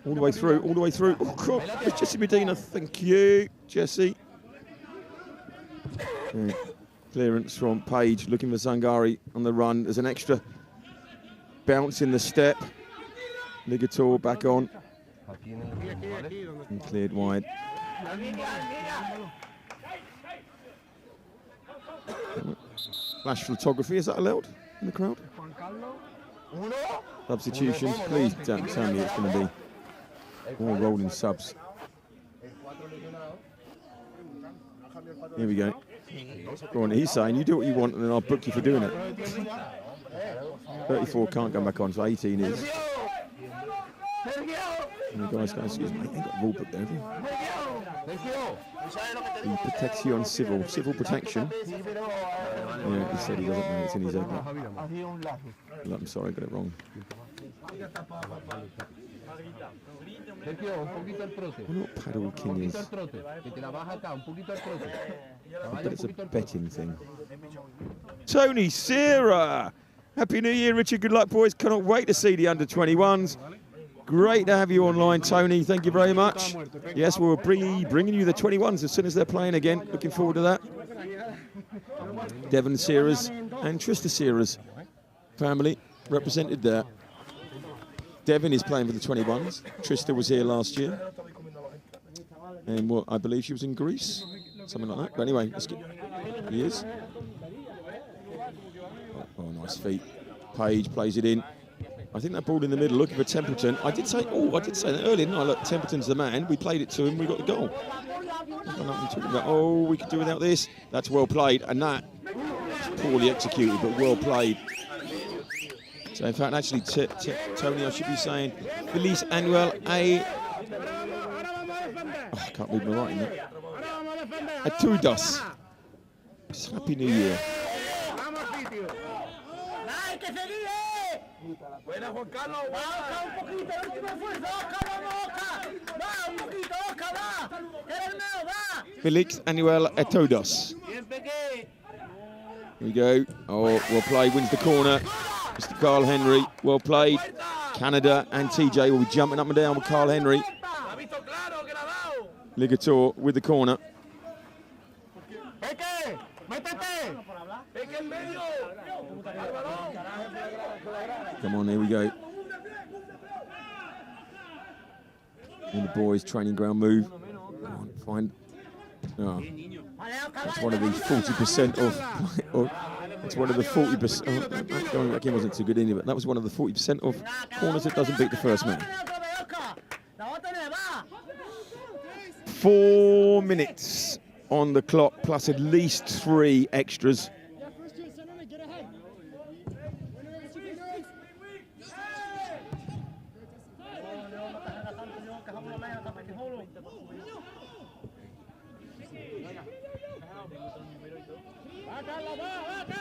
D: All the way through, all the way through. Oh, God, it's Jesse Medina. Thank you, Jesse. Yeah. Clearance from Page, looking for Sangari on the run. There's an extra bounce in the step. Ligator back on. And cleared wide. Flash photography, is that allowed in the crowd? Substitutions, please don't tell me it's going to be all rolling subs. Here we go. Go on, he's saying you do what you want and then I'll book you for doing it. 34 can't come back on, so 18 is. And the guys go, excuse me, ain't got a rule book there, have you? The protection civil protection. Yeah, he said he doesn't know, it's in his head. I'm sorry, I got it wrong. I wonder what paddle king is. I bet it's a betting thing. Tony Sierra! Happy New Year, Richard. Good luck, boys. Cannot wait to see the under-21s. Great to have you online, Tony. Thank you very much. Yes, we'll be bringing you the 21s as soon as they're playing again. Looking forward to that. Devon Sierras and Trista Sierras family represented there. Devon is playing for the 21s. Trista was here last year. And I believe she was in Greece. Something like that. But anyway, let's get... He is. Oh, nice feet. Page plays it in. I think that ball in the middle, looking for Templeton. I did say that earlier, didn't I? Look, Templeton's the man. We played it to him, we got the goal. I don't know what I'm talking about. Oh, we could do without this. That's well played, and that is poorly executed, but well played. So, in fact, actually, Tony, I should be saying, Feliz Anuel a... Oh, I can't read my writing there. A todos. Happy New Year. Felix Anuel a todos. Here we go. Oh, well played, wins the corner. Mr. Carl Henry, well played. Canada and TJ will be jumping up and down with Carl Henry. Ligator with the corner. Come on, here we go. And the boys' training ground move. Come on, find. Oh. That's one of the 40% of. It's one of the 40%. Going back in wasn't too good anyway, but that was one of the 40% of corners that doesn't beat the first man. 4 minutes on the clock, plus at least 3 extras.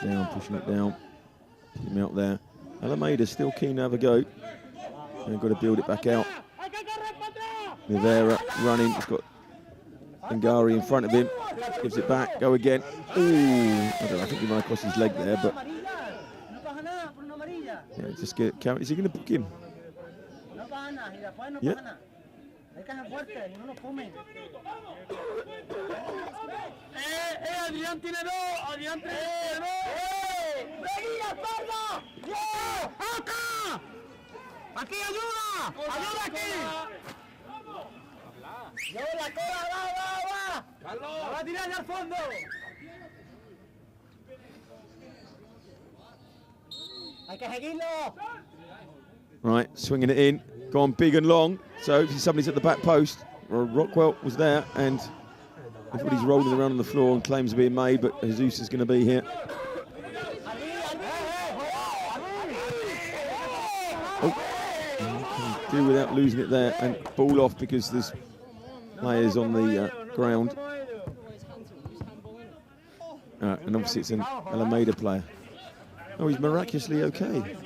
D: Down, pushing it down. Get him out there. Alameda still keen to have a go. They've got to build it back out. Rivera running. He's got Ngari in front of him. Gives it back. Go again. Ooh, I don't know. I think he ran across his leg there, but yeah, just get it count. Is he going to book him? Yeah.
B: ¡Aquí ayuda! ¡Ayuda aquí! ¡Lleva la cola! ¡Va! ¡Carlos! ¡Va a tirar allá al fondo! ¡Hay que seguirlo!
D: Right, swinging it in. Gone big and long. So somebody's at the back post. Rockwell was there, and Everybody's rolling around on the floor and claims are being made, but Jesus is going to be here. Oh, do without losing it there and ball off because there's players on the ground. And obviously it's an ALAMEDA player. Oh, he's miraculously okay.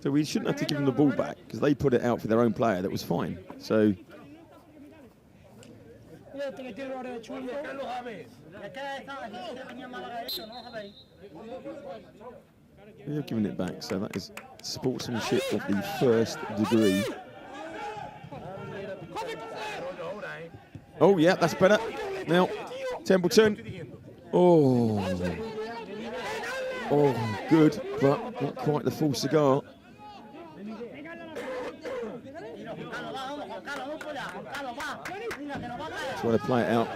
D: So we shouldn't have to give them the ball back because they put it out for their own player. That was fine. So they're giving it back. So that is sportsmanship of the first degree. Oh yeah, that's better. Now Templeton. Oh, good, but not quite the full cigar. Try to play it out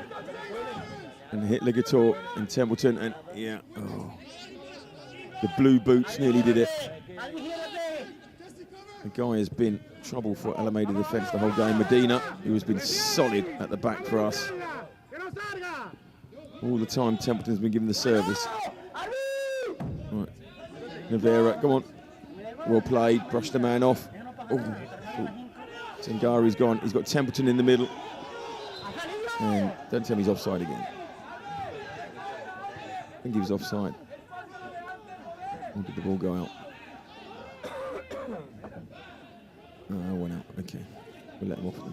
D: and hit Ligator and Templeton, and yeah, the blue boots nearly did it. The guy has been trouble for ALAMEDA defence the whole game. Medina, who has been solid at the back for us. All the time Templeton's been given the service. Right. Navera, come on. Well played, brushed the man off. Oh. Sangari's gone. He's got Templeton in the middle. And don't tell me he's offside again. I think he was offside. Or did the ball go out? Oh, went out. Okay. We'll let him off. Oh,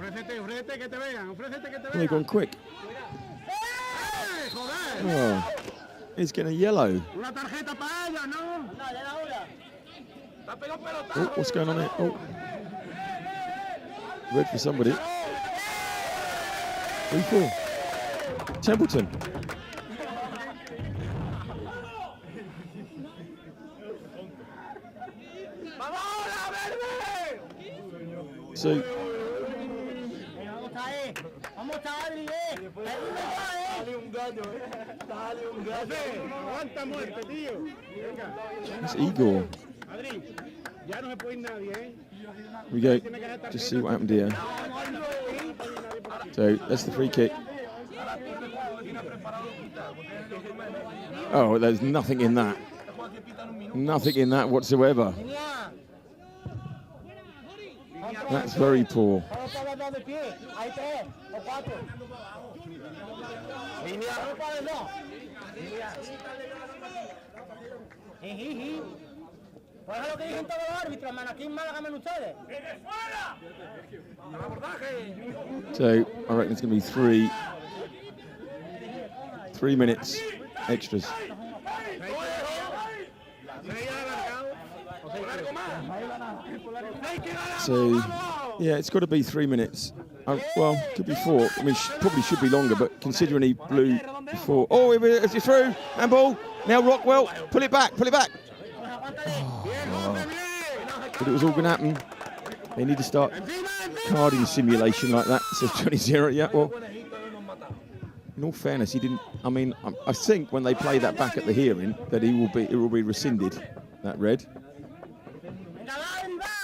D: they've gone quick. Oh, he's getting a yellow. Oh, what's going on here? Oh. Red for somebody. 3-4. Templeton. So it's Igor. Here we go. Just see what happened here. So that's the free kick. Oh, there's nothing in that. Nothing in that whatsoever. That's very poor. So I reckon it's going to be 3 minutes extras. So yeah, it's got to be 3 minutes. Well, could be 4. I mean, probably should be longer, but considering he blew before. Oh, it's through. Handball. Now Rockwell. Pull it back. Pull it back. Oh. But it was all going to happen. They need to start carding simulation like that. It says 20-0. Yeah, well, in all fairness, he didn't. I mean, I think when they play that back at the hearing, that it will be rescinded. That red.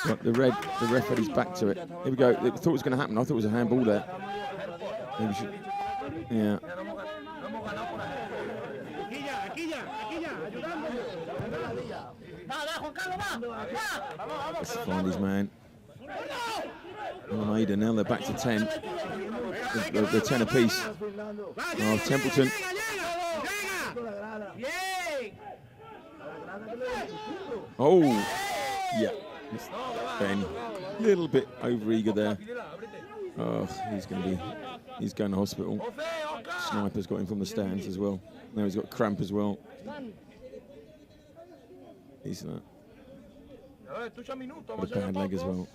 D: But the referee's back to it. Here we go. I thought it was going to happen. I thought it was a handball there. Maybe should. Yeah. Let's find his man. ALAMEDA, now they're back to 10. They're 10 apiece. Oh, Templeton. Oh, yeah. Ben, a little bit over eager there. Oh, he's going to hospital. Sniper's got him from the stands as well. Now he's got cramp as well. He's got a bad leg as well.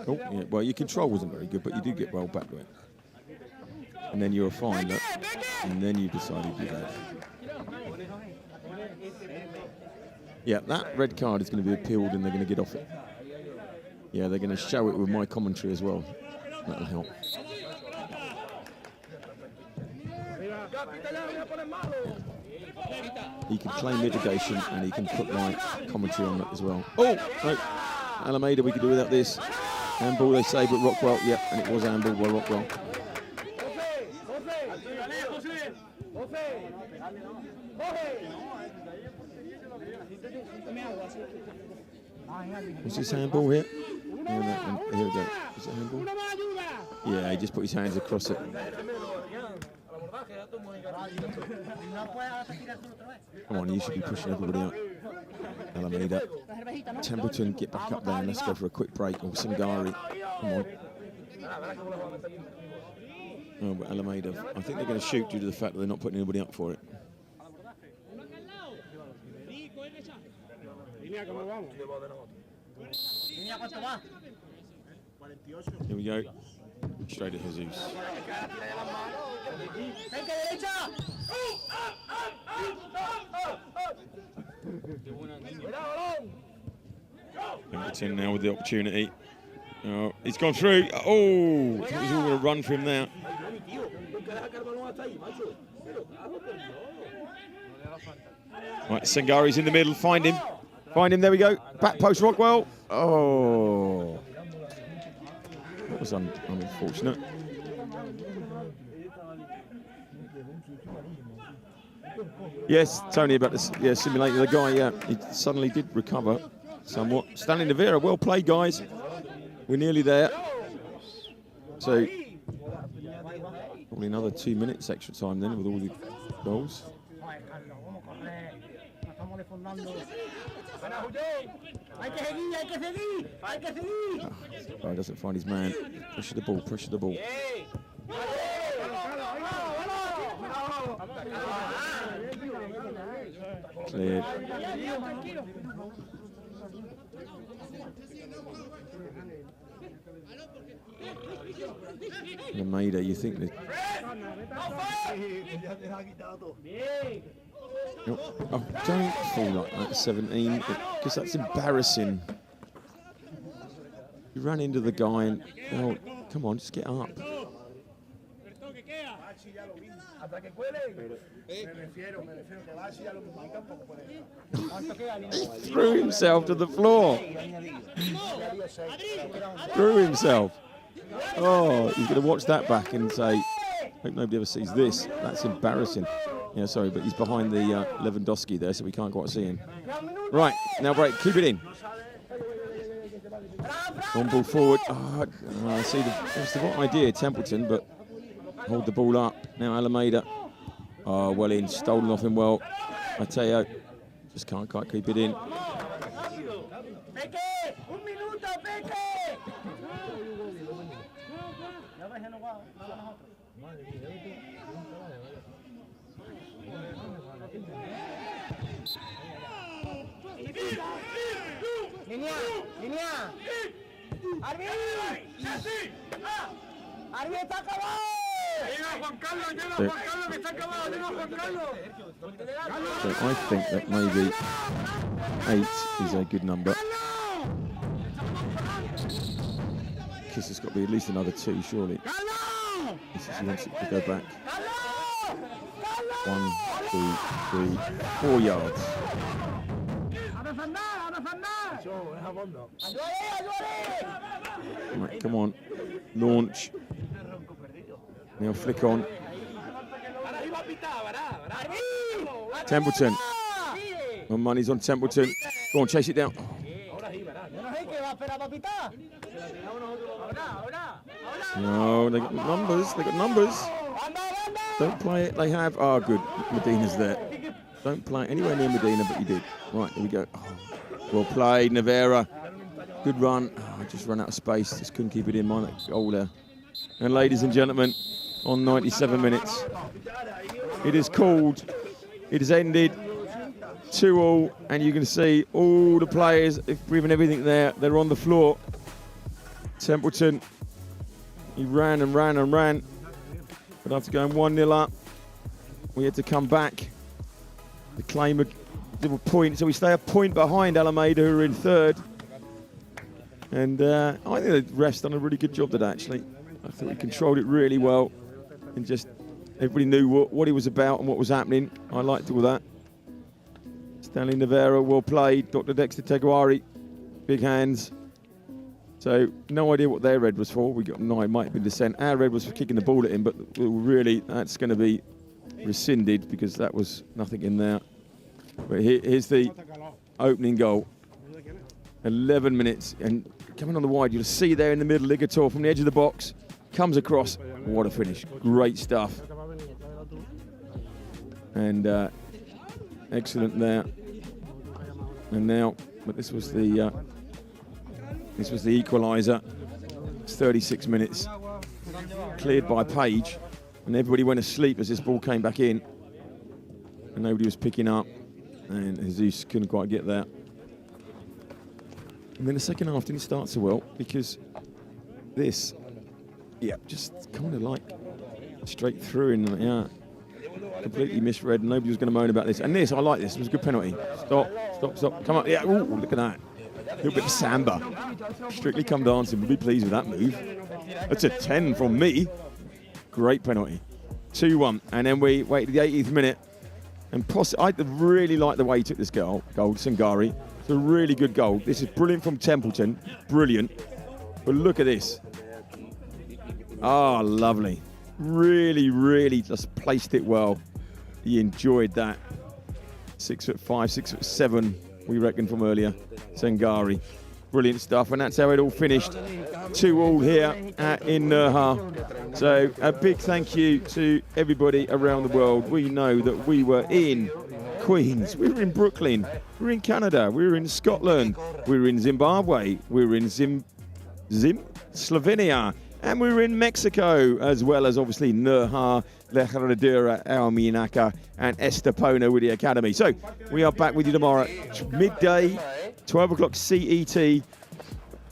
D: Oh, yeah. Well, your control wasn't very good, but you did get well back to it. And then you were fine, look. And then you decided to do that. Yeah, that red card is going to be appealed and they're going to get off it. Yeah, they're going to show it with my commentary as well. That'll help. he can claim mitigation and he can put my commentary on it as well. Oh, no. Alameda, we could do without this. Handball, they say, but Rockwell, yep, and it was handball by Rockwell. What's his handball here? Oh, no, here we go. Is it handball? Yeah, he just put his hands across it. Come on, you should be pushing everybody out. Alameda. Templeton, get back up there and let's go for a quick break. Or Singari. Come on. Oh, but Alameda, I think they're going to shoot due to the fact that they're not putting anybody up for it. Here we go. Straight at Jesus. Templeton now with the opportunity. Oh, he's gone through. Oh, he's all going to run for him now. Right, Sangari's in the middle. Find him. Find him. There we go. Back post Rockwell. Oh. That was unfortunate. Yes, Tony, about this. Yeah, simulating the guy. Yeah, he suddenly did recover somewhat. Stanley Navera, well played, guys. We're nearly there. So, probably another 2 minutes extra time then with all the goals. Oh, he doesn't find his man. Pressure the ball, pressure the ball. Cleared. Almeida, you think that... Oh, don't fall like that, 17, because that's embarrassing. You ran into the guy and, oh, come on, just get up. He threw himself to the floor. Threw himself. Oh, he's going to watch that back and say, hope nobody ever sees this. That's embarrassing. Yeah, sorry, but he's behind the Lewandowski there, so we can't quite see him. Right, now break. Keep it in. One ball forward. Oh, I see that's the right idea, Templeton, but hold the ball up. Now Alameda. Oh, well in. Stolen off him well. Mateo just can't quite keep it in. So I think that maybe 8 is a good number. Because it's got to be at least another 2, surely. This is he wants it to go back. 1, 2, 3, 4 yards. Right, come on, launch. Now flick on. Templeton. My money's on Templeton. Go on, chase it down. No, they got numbers. They got numbers. Don't play it. They have. Oh, good. Medina's there. Don't play anywhere near Medina, but you did. Right, here we go. Oh, well played, Navera. Good run. Oh, I just ran out of space. Just couldn't keep it in. Mine goal there. And ladies and gentlemen, on 97 minutes, it is called. It has ended 2-2, and you can see all the players, even everything there, they're on the floor. Templeton, he ran and ran and ran, but after going 1-0 up, we had to come back to claim a little point, so we stay a point behind Alameda, who are in third. And I think the refs done a really good job today, actually. I think we controlled it really well and just Everybody knew what he was about and what was happening. I liked all that. Stanley Navarro, well played. Dr. Dexter Teguari, big hands. So no idea what their red was for. We got no, it might have been dissent. Our red was for kicking the ball at him, but really that's going to be rescinded because that was nothing in there. But here's the opening goal. 11 minutes and coming on the wide. You'll see there in the middle, Ligator from the edge of the box. Comes across. What a finish. Great stuff. And excellent there. And now, but this was the equaliser. It's 36 minutes. Cleared by Page. And everybody went asleep as this ball came back in. And nobody was picking up. And Jesus couldn't quite get there. And then the second half didn't start so well because this, yeah, just kind of like straight through and yeah, completely misread. And nobody was going to moan about this. And this, I like this. It was a good penalty. Stop. Come on. Yeah, ooh, look at that. A little bit of samba. Strictly Come Dancing. We'll be pleased with that move. That's a 10 from me. Great penalty. 2-1. And then we waited the 80th minute. And I really like the way he took this goal, Sangari. It's a really good goal. This is brilliant from Templeton. Brilliant. But look at this. Oh, lovely. Really, really just placed it well. He enjoyed that. 6'5", 6'7", we reckon from earlier. Sangari. Brilliant stuff. And that's how it all finished. 2-2 here in Nerha. So a big thank you to everybody around the world. We know that we were in Queens, we were in Brooklyn, we were in Canada, we were in Scotland, we were in Zimbabwe, we were in Slovenia, and we were in Mexico, as well as obviously Nerha, La Herradura, Alminaca, and Estepona with the Academy. So we are back with you tomorrow, midday, 12 o'clock CET.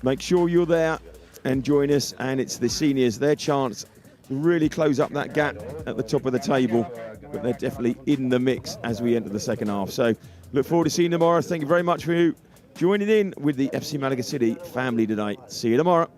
D: Make sure you're there and join us. And it's the seniors, their chance to really close up that gap at the top of the table. But they're definitely in the mix as we enter the second half. So look forward to seeing you tomorrow. Thank you very much for you joining in with the FC Malaga City family today. See you tomorrow.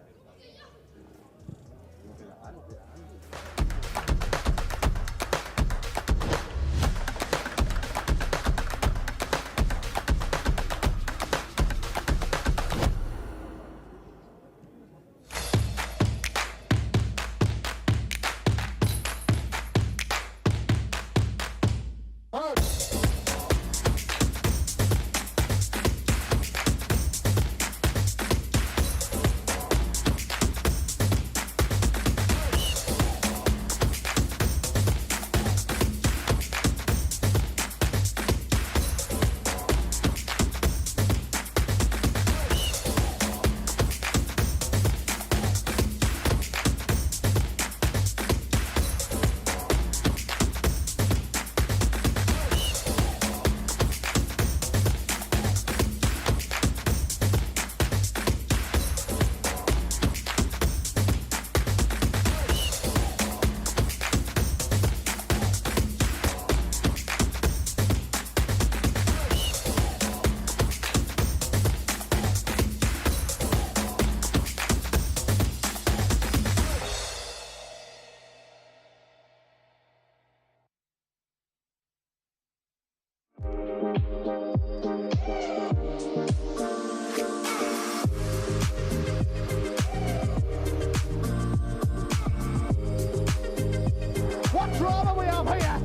F: Drama we have here.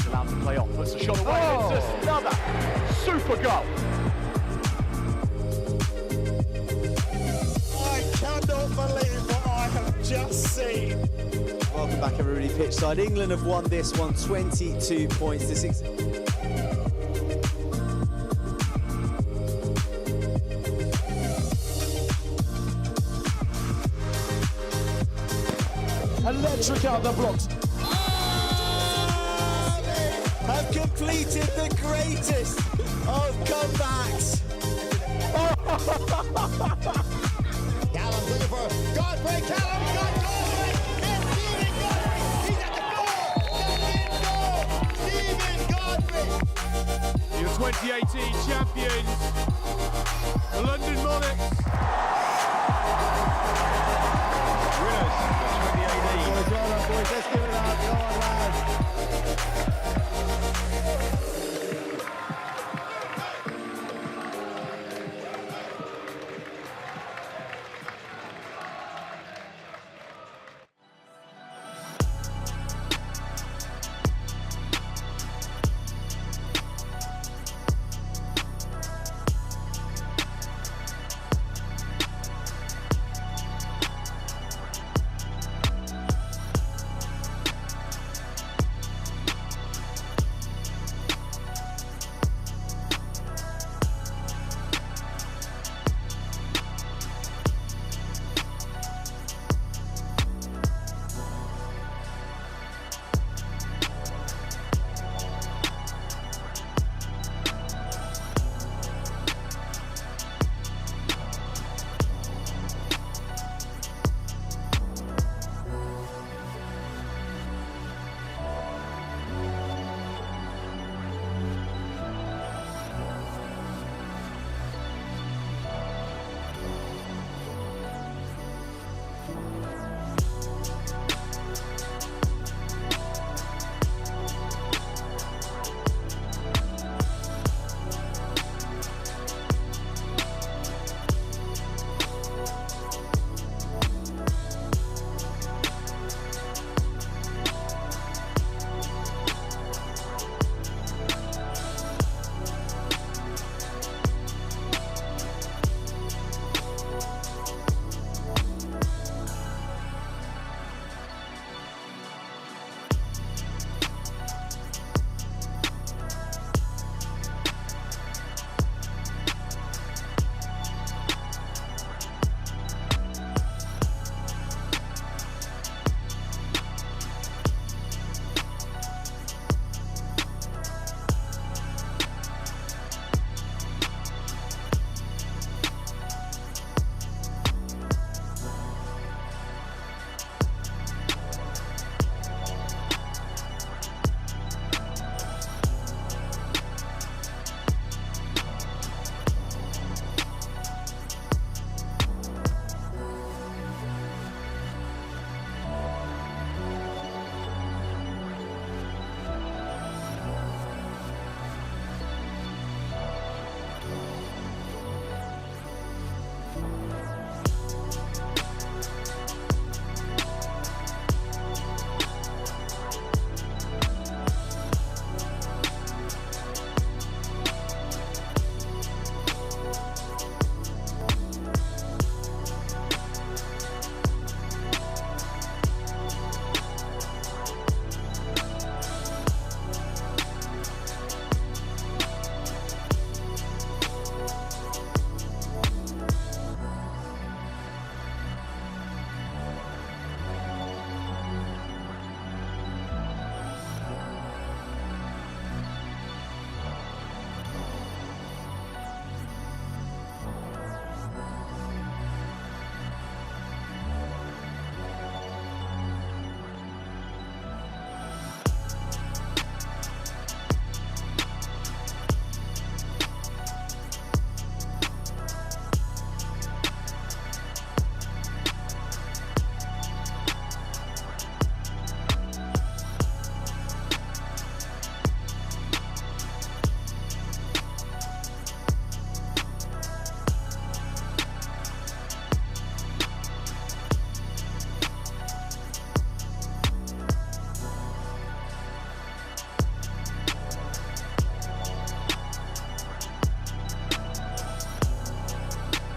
F: Allowed to play on, puts a shot away. Oh. It's just another super goal.
B: I cannot believe what I have just seen.
C: Welcome back, everybody. Pitchside. England have won this one, 22 points to 6.
F: Electric out the blocks.
B: Have completed the greatest of comebacks. Callum Weaver, Godfrey, Callum, Godfrey, it's Stephen Godfrey, he's at the goal, Stephen Godfrey.
R: Your 2018 champions, the London Monarchs. Winners of 2018.